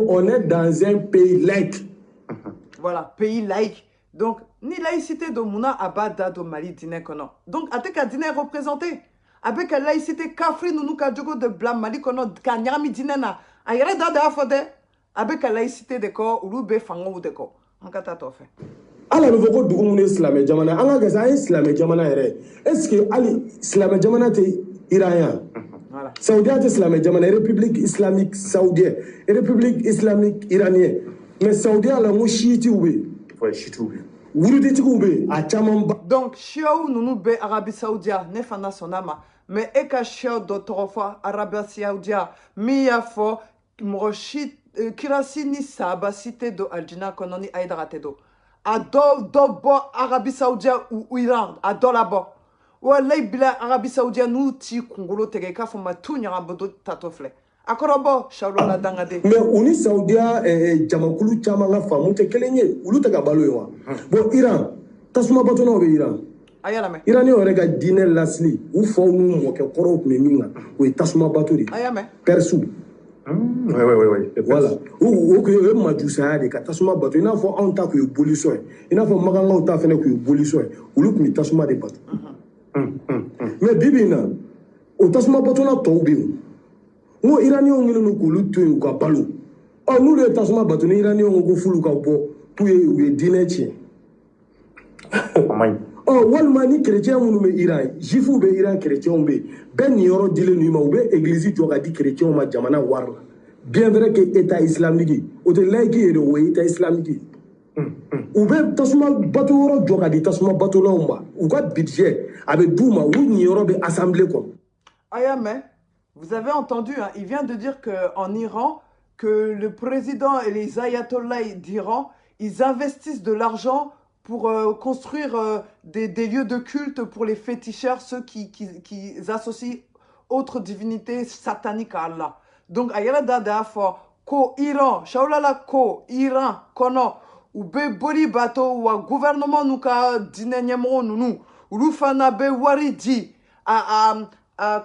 on est dans un pays laïque. Voilà, pays laïque. Donc ni laïcité do muna abada do Mali dîner kono. Donc ate ka dîner représenté. Avec la laïcité kafri nous ka jogo de blanc Mali kono ka nyami dîner na. Ayere da da fode. Avec la laïcité de ko ulube fango de ko. En kata to fait. Ala bɛ fɔ ko dugu minnu ye silamɛ jamana an ka gɛsɛ an ye silamɛ jamana yɛrɛ est-ce que hali silamɛ jamana tɛ iranien saudiya tɛ silamɛ jamana république islamique saoudienne république islamique iranienne mais saudiya la n ko chiitiw bɛ yen wuruditigiw bɛ yen a caman ba. Donc chiaw ninnu bɛ Arabie Saoudia ne fana sɔnna ma mais e ka chiaw dɔ tɔgɔ fɔ Arabie Saoudia min y'a fɔ mɔgɔ si kira si ni sahaba si tɛ don aljina kɔnɔ ni Aïdara tɛ don. à d'abord Arabie Saoudite ou Iran, à d'abord. Walay bila Arabie Saoudite nous ti Congolo tegeka foma tout nyara bodo tatofle. Akorobo shawlola dangade. Mais uni Saoudia jamakulu chamanga famu te kelenye ulu taga balo yo. Bon Iran tasuma bato na be Iran. Ayala me. Iran yo rega dine lasli ou fo nu mo ke koro me minga o tasuma bato ri. Ayame. Persu. Oui. Voilà. Ou que majusa de ka tasuma bato ina fo on ta ko boliso ina fo maganga ta fene ko boliso ulu mi tasuma de bato. Mais bibina o tasuma bato na to bi. Ngo Iranien ngene no ko lutu ko balo. O nu le tasuma bato ni Iranien ngo fulu ka bo pour ye dinechi. Oh walma ni chrétien munu me Iran jifu be Iran chrétien be ben yoro dile ni ma be église joga di chrétien ma jamana war bien vrai que état islamique o de laiki et de état islamique ou be tasuma bato yoro joga di tasuma bato lomba ou ka budget avec douma ou ni yoro be assemblée quoi. Ayame, vous avez entendu, hein, il vient de dire qu'en Iran, que le président et les ayatollahs d'Iran, ils investissent de l'argent pour construire des lieux de culte pour les féticheurs, ceux qui associent autres divinités sataniques à Allah. Donc, ayala dada fo ko Iran, shaulala ko Iran, kono, ou be boli bato ou gouvernement nuka dinenyemo nunu, ou lufana be waridi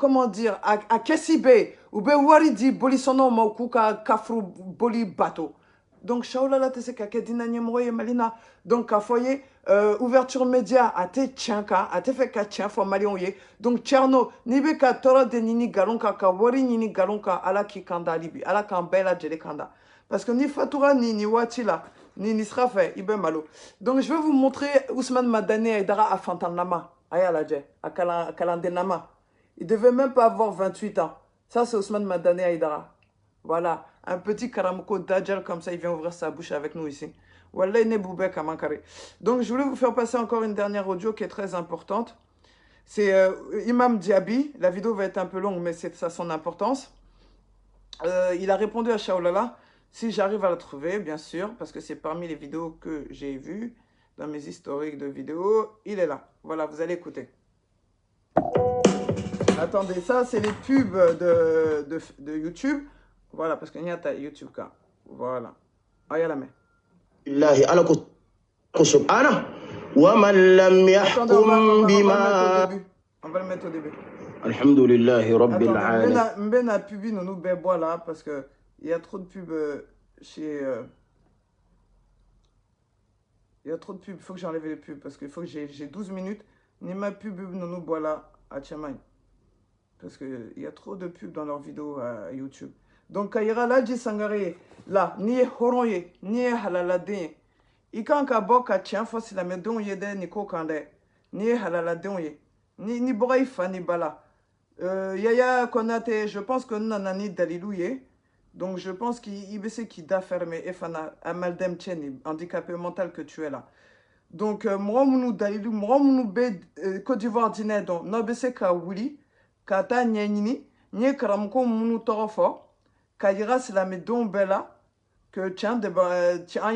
comment dire, à Kessibe, ou be waridi boli sono mokuka kafru boli bato. Donc, shaulala te se kake dinanyemo ye malina. Donc, à foyer, ouverture média, à te tchanka, à te fait ka tchan fo malion ye. Donc, tcherno, nibe ka toro de nini galonka, ka wari nini galonka, ala ki kanda libi, ala kambela djele kanda. Parce que ni fatura ni watila, ni nisrafe, ibe malo. Donc, je vais vous montrer Ousmane Madane Aïdara à Fantanama, ayala dje, à Kalandenama. Il devait même pas avoir 28 ans. Ça, c'est Ousmane Madane Aïdara. Voilà, un petit karamoko d'Adjal comme ça, il vient ouvrir sa bouche avec nous ici. Wallah, ne boubek à mankare. Donc, je voulais vous faire passer encore une dernière audio qui est très importante. C'est Imam Diaby. La vidéo va être un peu longue, mais c'est ça son importance. Il a répondu à Shaolala. Si j'arrive à la trouver, bien sûr, parce que c'est parmi les vidéos que j'ai vues dans mes historiques de vidéos. Il est là. Voilà, vous allez écouter. Attendez, ça, c'est les pubs de YouTube. Voilà, parce qu'il y a ta YouTube car. Voilà. Ah, il y a la main. الله على سبحانه ومن لم يحكم بما on va le mettre au début. الحمد لله رب العالمين. Mbena publie nous bébois là parce que il y a trop de pubs chez il y a trop de pubs, il faut que j'enlève les pubs parce qu'il faut que j'ai 12 minutes ni ma pub nous bois là à Tchamaï parce que il y a trop de pubs dans leurs vidéos à YouTube. Donc, Kaira Laji Sangare, là, ni Horoye, ni Halaladin. Ikan Kabo Kachan Fossi la Medon Yede, ni Kokande, ni Halaladin, ni Boraïfa, ni Bala. Yaya Konate, je pense que Nanani Dalilouye. Donc, je pense qu'il sait qui da fermé, Efana, Amaldem Tcheni, handicapé mental que tu es là. Donc, moi, Mounou Dalilou, moi, Mounou Be, Côte d'Ivoire Dine, donc, Nobese Ka Wuli, Kata Nyanini, Nye Karamko Mounou Torofo. Kaira c'est la medon bella que tiens de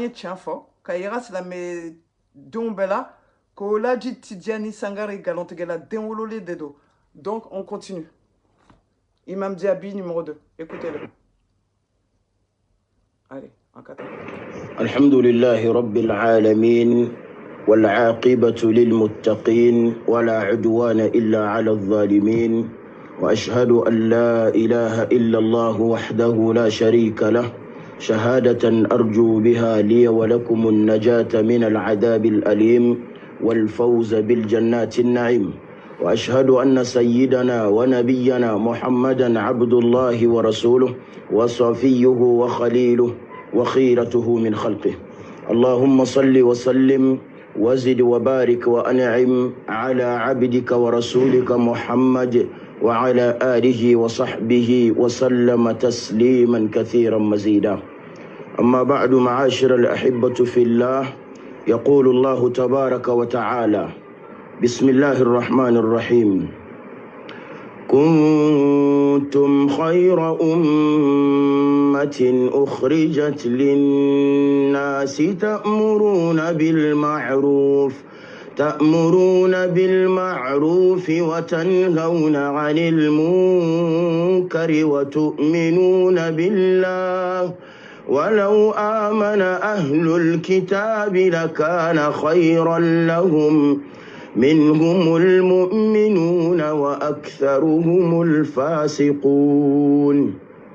tiens fort. Kaira c'est la medon bella que la dit Tidiani Sangare galante gala déololé des dos. Donc on continue. Imam Diaby numéro 2. Écoutez-le. Allez, en 4. Alhamdulillahi Rabbil Alamin والعاقبة للمتقين ولا عدوان إلا على الظالمين وأشهد أن لا إله إلا الله وحده لا شريك له شهادة أرجو بها لي ولكم النجاة من العذاب الأليم والفوز بالجنات النعيم وأشهد أن سيدنا ونبينا محمدا عبد الله ورسوله وصفيه وخليله وخيرته من خلقه اللهم صل وسلم وزد وبارك وأنعم على عبدك ورسولك محمد وعلى آله وصحبه وسلم تسليما كثيرا مزيدا أما بعد معاشر الأحبة في الله يقول الله تبارك وتعالى بسم الله الرحمن الرحيم كنتم خير أمة أخرجت للناس الناس تأمرون بالمعروف وتنهون عن المنكر وتؤمنون بالله ولو آمن أهل الكتاب لكان خيرا لهم منهم المؤمنون وأكثرهم الفاسقون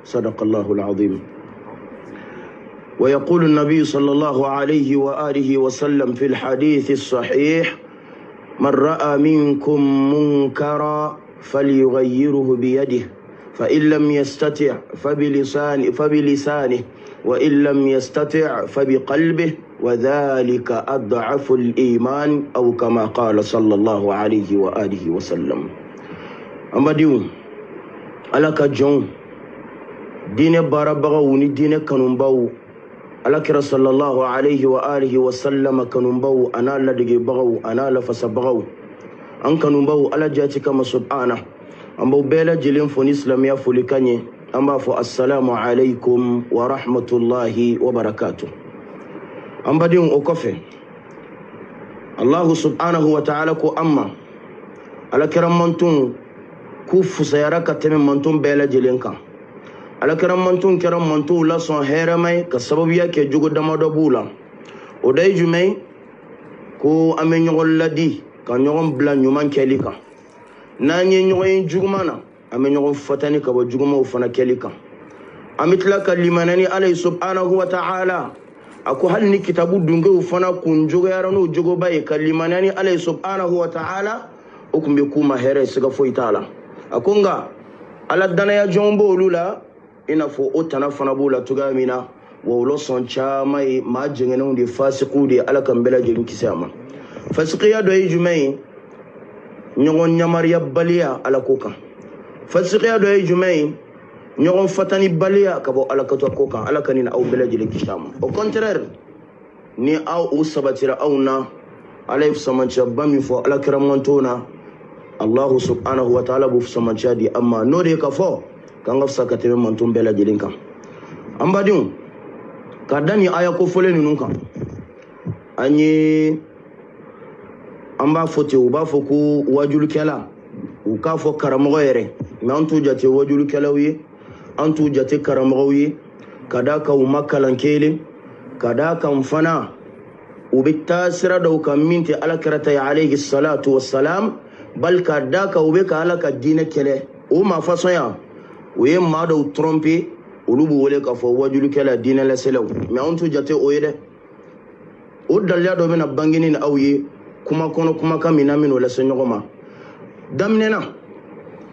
صدق الله العظيم. ويقول النبي صلى الله عليه وآله وسلم في الحديث الصحيح: من رأى منكم منكرا فليغيره بيده فإن لم يستطع فبلسانه وإن لم يستطع فبقلبه وذلك أضعف الإيمان أو كما قال صلى الله عليه وآله وسلم. أما ديو ألاك جون دين باربغو دين كنباو ألاك صلى الله عليه وآله وسلم كنباو أنا لدغي بغو أنا لفسبغو أن كنباو ألا جاتك ما سبحانه أمبو بيلا جلين فون إسلاميا فوليكاني أمبا فو السلام عليكم ورحمة الله وبركاته. أمبا ديون أكفي الله سبحانه وتعالى كو أما على كرام منتون كوف سيارك تمن منتون بيلا جلينكا على كرام منتون لا صن هيرمي كسببيا كي جوغو دمادو بولا وداي جمي كو أمين يغول لدي كان يغم بلا نيومان كيليكا ناني نيوين جوغمانا أمين يغم فتاني كبو جوغما وفنا كيليكا أمتلك لمناني عليه سبحانه وتعالى ako hal ni kitabu dunge ufana kunjogo yarano jogo baye kalimanani alay subhanahu wa ta'ala ukumbe kuma here siga fo itala akonga ala dana ya jombo lula ina fo otana fana bula tugamina wa ulo son chamai ma jengena undi fasiqu de ala kambela jeng kisama fasiqiya do yijumai nyogon nyamariya baliya ala koka fasiqiya do yijumai ñogon fatani baliya kabo ala kato ko kan ala kanina aw belaji le kishama au contraire ni aw usabatira awna alayf samancha bami fo ala kiramantona Allah subhanahu wa ta'ala bu samancha di amma no de ka fo kan ngaf sakate mantum belaji linka ambadium kadani aya ko foleni nunka anyi amba foti u ba fo ku wajul kala u ka fo karamo yere mais antu jate wajul kala wi antu jate karamawi kada ka umakalan kele kada kan fana ubitasira da kan minti alakarata ya alayhi salatu wassalam bal kada ka ubeka alaka dina kele o ma fason ya we ma da trompe ulubu wole ka fo wajulu kala dina la selaw me antu jate o yede o dalya do bena bangini na awye kuma kono kuma kamina min wala senyogoma damnena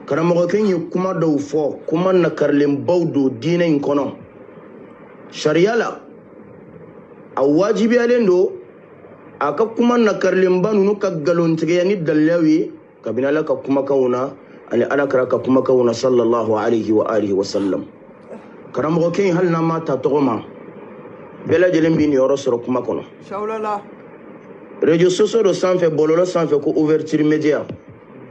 karamo kenyi kuma do fo kuma na karlem bawdo dina in kono sharia la awajibi alendo aka kuma na karlem banu no ka galontige ni dallawi kabina la ka kuma kauna ani ala karaka kuma kauna sallallahu alaihi wa alihi wa sallam karamo kenyi hal na mata togoma bela jelembi ni yoro soro kuma kono shawlala radio soso do sanfe bololo sanfe ko ouverture média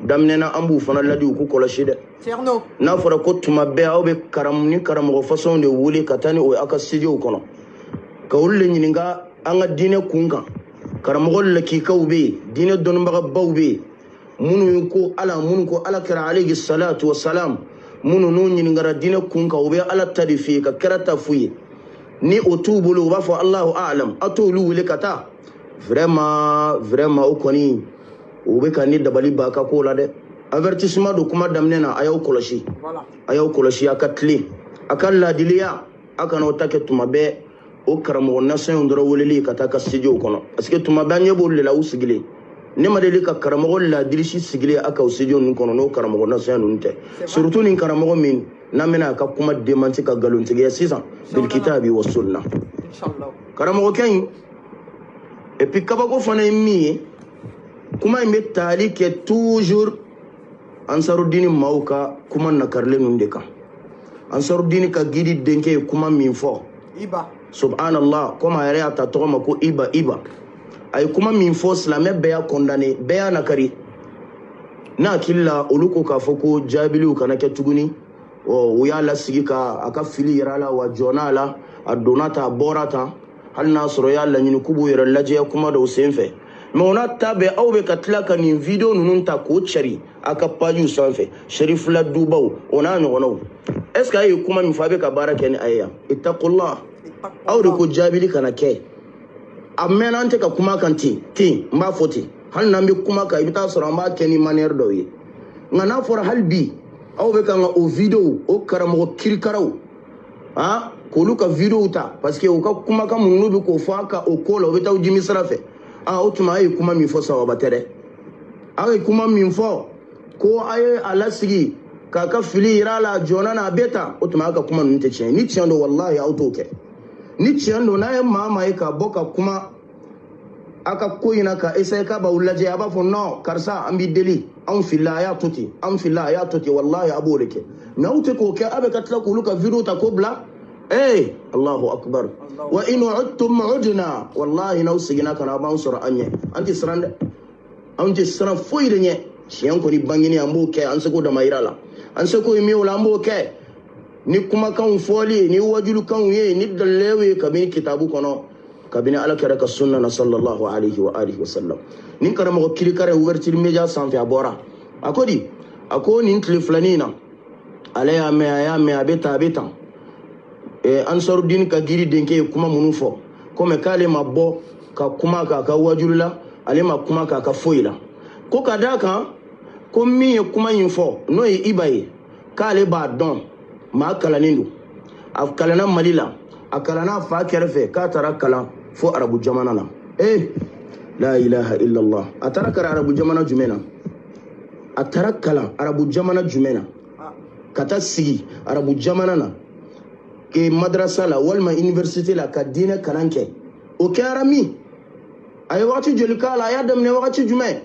damnena ambu fana ladi ku kolashi de Cerno na fara ko tuma be awbe karamo façon de wuli katani o aka studio kono ka wulle nyininga anga dine kunga karamo laki kawbe dine don baga bawbe munu ko ala kara alayhi salatu wassalam munu no nyininga dine kunga obe ala tadifi ka karata fuyi ni otubulu wa fa Allahu a'lam atulu wuli kata vraiment o koni ube kani dabali baka ko la de avertissement do kuma damnena ayaw koloshi voilà ayaw koloshi akatli akalla diliya akano taketuma be o karamo nation ndoro woleli kata ka studio kono parce que tuma banye bolle la usigile ne madeli ka karamo la dilishi sigile aka studio nun kono no karamo nation nunte surtout nin karamo min namena ka kuma demanti ka galontige ya sisa bil kitabi was sunna inshallah karamo ken et puis kabako fana mi kuma imbe tali ke toujours ansarudini mauka kuma na karle nundeka ansarudini ka gidi denke kuma minfo iba subhanallah kuma yare atatoma ko iba ay kuma minfo slame beya condamné beya nakari na killa uluko ka foko jabilu kana ke tuguni o uyala sigika aka fili yarala wa jonala adonata borata hal n'a sɔrɔ y'a laɲini k'u b'u yɛrɛ lajɛ kuma dɔw sen fɛ mais o n'a ta bɛɛ aw bɛ ka tila ka nin video ninnu ta k'o cari a ka pajiw sanfɛ Sherif la dubaw o n'a ɲɔgɔnnaw est ce que a ye kuma min fɔ a bɛ ka baara kɛ ni a ye yan ittaqullah aw de ko jaabili kana kɛ a mɛnna an tɛ ka kuma kan ten n b'a fɔ ten hali n'an bɛ kuma kan i bɛ taa sɔrɔ an b'a kɛ ni manière dɔw ye nka n'a fɔra hali bi aw bɛ kan ka o video o karamɔgɔ kirikaraw k'olu ka video ta parce que u ka kumakan minnu bɛ k'o fɔ a ka o ko la u bɛ taa o jimi sira fɛ o tuma a ye kuma min fɔ sababa tɛ dɛ a ye kuma min fɔ ko a ye a lasigi k'a ka fili yira a la jɔna n'a bɛ ta o tuma a ka kuma ninnu tɛ tiɲɛ ni tiɲɛ don walahi aw t'o kɛ ni tiɲɛ don n'a ye maa ye ka bɔ ka kuma a ka ko in na ka essayer k'a b'aw lajɛ a b'a fɔ non karisa an b'i deli anw filila a y'a to ten anw filila a y'a to ten walahi a b'o de kɛ mais aw tɛ k'o kɛ a bɛ ka tila k'olu ka video ta k'o bila Allahu akbar wa in udtum udna wallahi n'aw seginna ka na a b'an sɔrɔ an ɲɛ an tɛ siran dɛ an tɛ siran foyi de ɲɛ tiɲɛ kɔni bangeni an b'o kɛ an seko dama yira la an seko ye min o la an b'o kɛ ni kumakanw fɔli ye ni wajulukanw ye ni dalilew ye kabini kitabu kɔnɔ kabini alakira ka sunna na sallallahu alaihi wa alihi wa sallam ni karamɔgɔ kirikara ouverture media sanfɛ a bɔra a ko di a ko nin tile filanin na ale y'a mɛn a bɛ tan Ansarudin ka giri denke ye kuma minnu fɔ komi k'ale ma bɔ ka kuma k'a ka wajulu la ale ma kuma k'a ka foyi la ko ka d'a kan ko min ye kuma in fɔ n'o ye Iba ye k'ale b'a dɔn maa kalannen don a kalanna Mali la a kalanna a fa kɛrɛfɛ k'a taara kalan fo arabu jamana na la ilaha illallah a taara kalan arabu jamana jumɛn na a taara kalan arabu jamana jumɛn na ka taa sigi arabu jamana na ke madrasa la walima université la ka diinɛ kalan kɛ o kɛra min a ye wagati joli k'a la a y'a daminɛ wagati jumɛn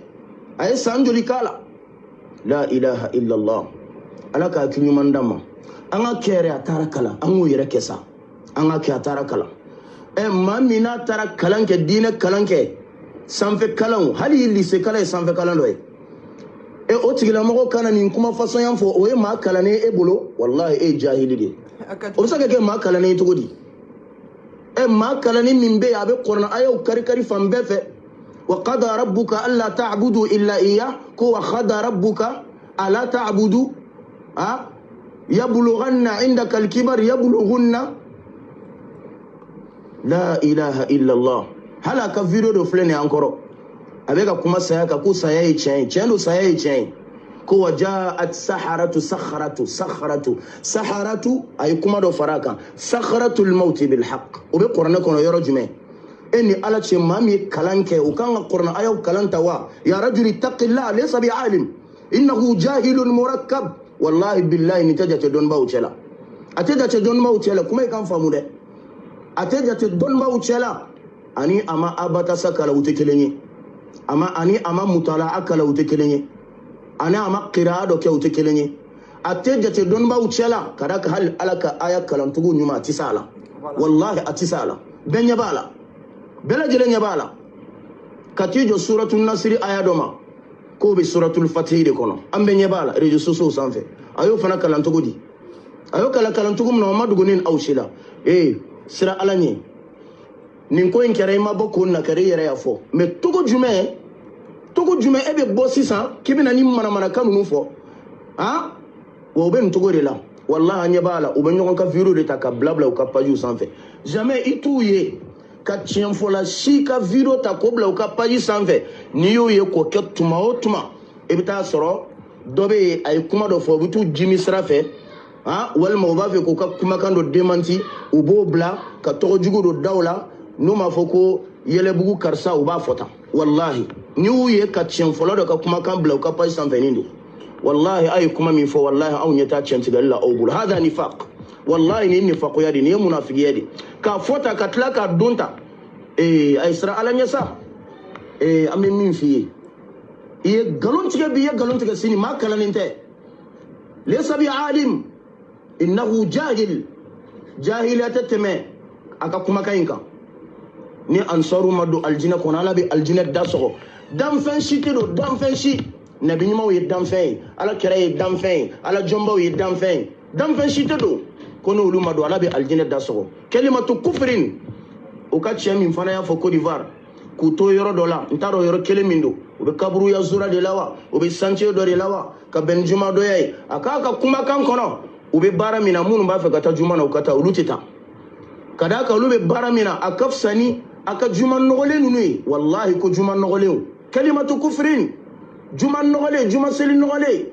a ye san joli k'a la la ilaha illallah ala ka hakili ɲuman d'an ma an ka kɛ yɛrɛ a taara kalan an k'o yɛrɛ kɛ sa an ka kɛ a taara kalan maa min n'a taara kalan kɛ diinɛ kalan kɛ sanfɛ kalanw hali lycée kalan ye sanfɛ kalan dɔ ye o tigilamɔgɔ kana nin kuma fasɔnya fɔ o ye maa kalannen e bolo wallahi e ye jahili de ye o bɛ se ka kɛ maa kalannen cogo di maa kalannen min bɛ yen a bɛ kuranɛ ayaw kari fan bɛɛ fɛ wa qada rabbuka alla ta'budu illa iyyah ko wa qada rabbuka alla ta'budu yablughanna indaka al-kibar yablughunna la ilaha illa Allah hala ka video do filɛ nin an kɔrɔ a bɛ ka kuma saya kan ko saya ye tiɲɛ ye tiɲɛ don saya ye tiɲɛ ye ko wajaat saharatu a ye kuma dɔ fara a kan sakharatul mawti bil haqq o bɛ kuranɛ kɔnɔ yɔrɔ jumɛn e ni ala cɛ maa min ye kalan kɛ o kan ka kuranɛ ayaw kalan ta wa ya rajuli taqillah laysa bi alim innahu jahilun murakkab wallahi billahi ni tɛ jate dɔnnibaw cɛ la a tɛ jate dɔnnibaw cɛ la kuma i kan faamu dɛ a tɛ jate dɔnnibaw cɛ la ani a ma abatasa kala u tɛ kelen ye ani a ma mutala'a kala u tɛ kelen ye ani a ma qira'a dɔ kɛ u tɛ kelen ye a tɛ jate dɔnnibaw cɛ la ka da ka hali ala ka aya kalancogo ɲuman a tɛ se a la wallahi a tɛ se a la bɛɛ ɲɛ b'a la bɛɛ lajɛlen ɲɛ b'a la ka t'i jɔ suratul nasiri aya dɔ ma k'o bɛ suratul fatihi de kɔnɔ an bɛɛ ɲɛ b'a la réseaux sociaux sanfɛ a y'o fana kalan cogo di a y'o kalan cogo min na o ma dogo ni aw si la sira ala ɲɛ nin ko in kɛra i ma bɔ k'o nakari yɛrɛ y'a fɔ mais togo jumɛn e bɛ bɔ sisan k'i bɛna ni manamanakan ninnu fɔ wa o bɛ nin togo de la wallahi an ɲɛ b'a la u bɛ ɲɔgɔn ka video de ta ka bila u ka pajiw sanfɛ jamais i t'u ye ka tiɲɛfɔla si ka video ta k'o bila u ka paji sanfɛ n'i y'o ye k'o kɛ tuma o tuma i bɛ taa sɔrɔ dɔ bɛ yen a ye kuma dɔ fɔ u bɛ t'u jimi sira fɛ walima u b'a fɛ k'u ka kumakan dɔ démenti u b'o bila ka tɔgɔ jugu dɔ da u la n'u m'a fɔ ko yɛlɛbugu karisa u b'a fɔ tan wallahi n'i y'u ye ka tiɲɛfɔla dɔ ka kumakan bila u ka paji sanfɛ nin don wallahi a ye kuma min fɔ wallahi anw ɲɛ t'a tiɲɛtigɛli la aw bolo hada nifaq wallahi nin ye nifaquya de nin ye munafigiya de k'a fɔ ta ka tila k'a don ta a ye siran ala ɲɛ sa an bɛ min f'i ye i ye nkalon tigɛ bi i ye nkalon tigɛ sini maa kalannen tɛ laysa bi alim innahu jahil jahiliya tɛ tɛmɛ a ka kumakan in kan ni ansaru ma don aljinɛ kɔnɔ ala bɛ aljinɛ da sɔgɔ danfɛn si tɛ don danfɛn si nabi ɲumanw ye danfɛn ye ala kɛra ye danfɛn ye ala jɔnbaw ye danfɛn ye danfɛn si tɛ don ko n'olu ma don ala bɛ aljinɛ da sɔgɔ kalimatu kufrin o ka cɛ min fana y'a fɔ Côte d'Ivoire k'u to yɔrɔ dɔ la n t'a dɔn yɔrɔ kelen min don u bɛ kaburuya zura de la wa u bɛ santier dɔ de la wa ka bɛn ni juma dɔ ye a k'a ka kumakan kɔnɔ u bɛ baara min na minnu b'a fɛ ka taa juma na u ka taa olu tɛ taa ka d'a kan olu bɛ baara min na a ka fisa ni a ka juma nɔgɔlen ninnu ye walahi ko juma nɔgɔlenw kalimatu kufrin juma nɔgɔlen juma seli nɔgɔlen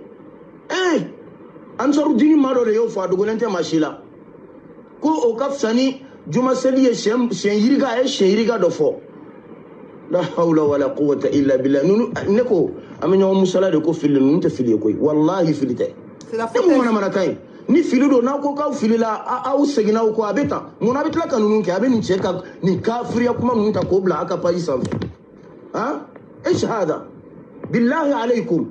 ansaru dini maa dɔ de y'o fɔ a dogolen tɛ maa si la ko o ka fisa ni juma seli ye siyɛn yiriga a ye siyɛn yiriga dɔ fɔ la hawla wala quwwata illa billah nunu ne ko an bɛ ɲɔgɔn musala de ko fili ninnu tɛ fili ye koyi wallahi fili tɛ ne mun mana kan ye ni fili don n'aw ko k'aw filila aw seginna aw kɔ a bɛ tan mun a bɛ tila ka ninnu kɛ a bɛ nin cɛ ka nin kafiriya kuma ninnu ta k'o bila a ka page sanfɛ ايش هذا بالله عليكم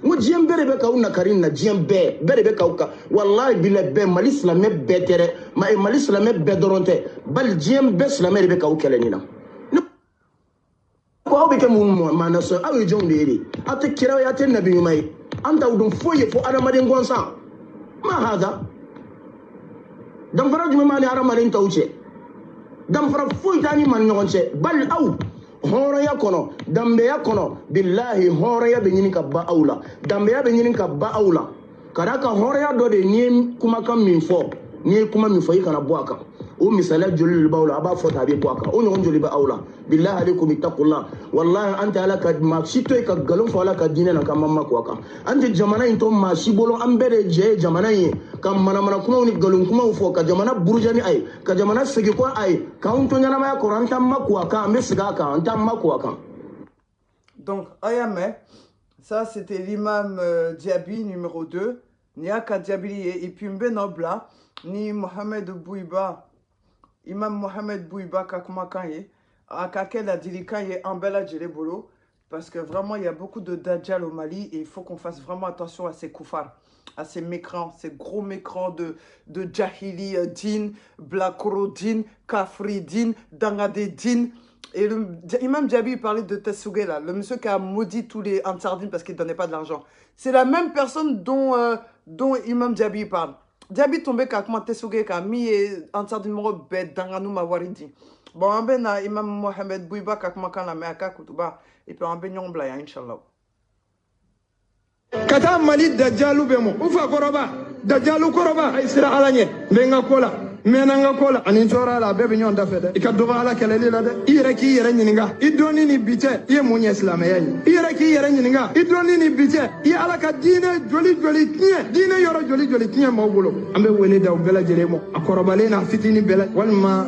مجيم بره بكاو نكارين نجيم بره بكاو والله بالله ما الاسلام بتره ما الاسلام بدرونته بل جيم بسلام بكاو كلنينا ko be ke mun manaso awi jonde ri atakira ya tan nabi mai anta udun foye fo adamade ngonsa ma hada dam faraju mani aramare tawce dam fara foye tani man ngonse bal aw horoya kono dambeya kono billahi horoya be nyini ka ba aula dambeya be nyini ka ba aula karaka horoya do de ni kuma kan min fo ni kuma min fo yi kana bo aka o misala jolil bawla aba fo tabi bo aka o nyon joli ba aula billahi alaikum ittaqullah wallahi anta alaka ma sito ka galon fo alaka dina na kam mamma ko aka anta jamana into ma sibolo ambere je jamana yi kam mana kuma ni galon kuma fo ka jamana burjani ay ka jamana sigi ko ay ka unto nyana ma ko ranta makko aka ambe siga ka anta makko aka. Donc ayame ça c'était l'imam Diaby numéro 2 Niaka Diaby et puis Benobla ni Mohamed Bouiba imam Mohamed Bouiba kakumakaye akakela dilikaye ambela djelebolo parce que vraiment il y a beaucoup de dajjal au Mali et il faut qu'on fasse vraiment attention à ces koufars, à ces mécrants, ces gros mécrants de Jahili din, Blakoro din, Kafri din, Dangade din. Et l'imam Diaby parlait de Tessougué là, le monsieur qui a maudit tous les Ansardines parce qu'il ne donnait pas de l'argent. C'est la même personne dont imam Diaby parle. Diaby tombé kakma Tessougué ka mi Ansardine moro bed danganou mawaridi. Bon, on a imam Mohamed Bouiba kakma kan la meaka kutuba et puis on nyon blaya inshallah. Kata Mali Dajjalu bemo ufa koroba Dajjalu koroba ay sira alanye menga kola menanga kola ani tora la bebe nyon da fede ikadoba ala kelele la de ireki yere nyininga idoni ni bite ye munye islamaya ireki yere nyininga idoni ni bite ye ala ka dine joli tie dine yoro joli tie mawbulo ambe wele da bela jelemo akorobale na fitini bela walma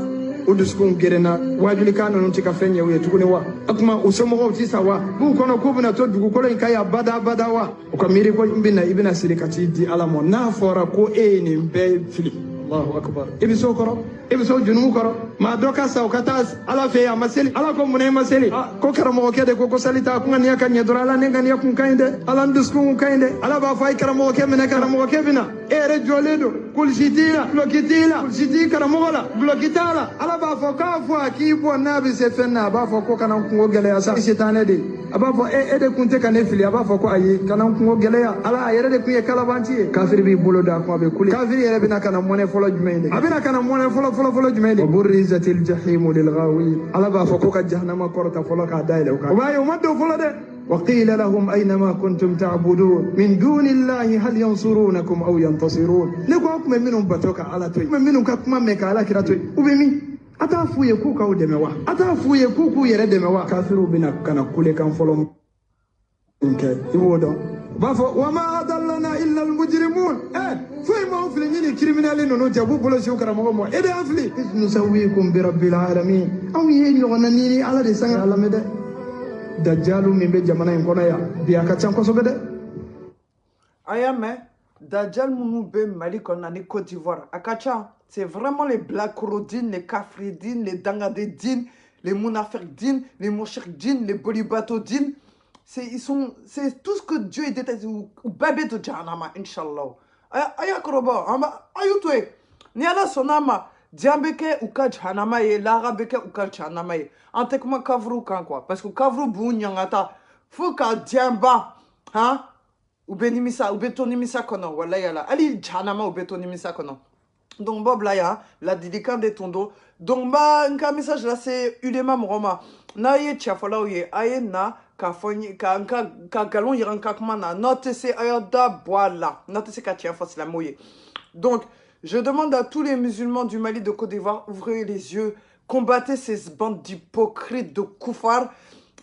uduskun gerena wajuli kana nunti ka fenye we tukuni wa akuma usomo ti sawa bu kono kubuna to dugu kolo kaya bada wa ukamiri ko mbina ibina sirikati di alamo na fora ko ni mbe fili Allahu akbar ibiso koro ibiso junumu koro ma doka sa ukatas ala fe ya maseli ala ko munay maseli ko karamo kede ko salita ko ngani yakanya dorala nenga ni yakun kainde ala nduskun kainde ala ba fay karamo ke mena karamo ke bina ere joledo kulsitila blokitila kulsiti karamo la blokitala ala ba fo ka fo akibo nabi se fenna ba fo ko kana ko gele asa sitane de aba fo de kunte kana fili aba fo ko ayi kana ko gele ya ala yere de kuye kalabanti kafir bi bolo da ko be kuli kafir yere bina kana mone folo jumende abina kana mone folo jumende burrizatil jahim lil ghawi ala ba fo ko ka jahannama korta folo ka daile ko ba yo maddo folo de وقيل لهم أينما كنتم تعبدون من دون الله هل ينصرونكم أو ينتصرون لكم منهم بتوكا على توي منهم كما ميكا على كراتوي وبمي أتعفوا يكوكا ودموا أتعفوا يكوكو يردموا كافروا بنا كان كل كان فلوم يودو بافو وما أضلنا إلا المجرمون فما هم في الجنة كريمنالين ونجابوا بلا شكرا مغمو إذا أفلي نسويكم برب العالمين أو ينغنني على رسالة على مدى Dajjalu mimbe jamana nkona ya biaka chanko sobede ayame Dajjal Mounoube Mali kona ni Côte d'Ivoire akacha c'est vraiment les Blakrodines, les Kafridines, les Dangadedines, les Mounaferdines, les Mosherdines, les Bolibatodines, c'est tout ce que Dieu est détesté ou babé de Jahannama inshallah ayakroba amba ayutwe ni ala sonama Diambeke ou Kajhanama et l'arabeke ou Kajhanama et antekma kavru kan quoi parce que kavru bunyangata faut ka diamba hein ou benimisa ou betonimisa kono wala yala ali Jhanama ou betonimisa kono Donc Bob Laya, la dédicace de Tondo. Donc bah un message là c'est Ulema Mroma. Na ye tchafola ye aye na ka foni ka galon yiran kakmana note se ayada boala note se ka tchafos la moye. Donc je demande à tous les musulmans du Mali de Côte d'Ivoire, ouvrez les yeux, combattez ces bandes d'hypocrites, de koufars,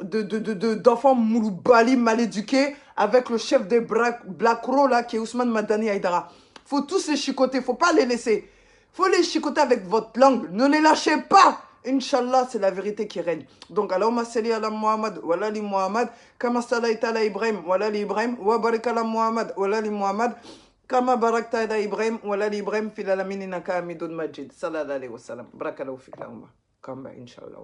d'enfants mouloubali mal éduqués avec le chef des Black Row là qui est Ousmane Madani Haïdara. Faut tous les chicoter, faut pas les laisser. Faut les chicoter avec votre langue. Ne les lâchez pas. Inch'Allah, c'est la vérité qui règne. Donc, Allahumma salli ala Muhammad, wa ala li Muhammad, kama sallaita ala Ibrahim, wa ala li Ibrahim, wa barik ala Muhammad, wa ala li Muhammad, kama barakta ala Ibrahim, wa ala li Ibrahim, fil alamin innaka hamidun majid. Sallallahu alayhi wa sallam. Barakallahu fik la umma. Kamba, Inch'Allah.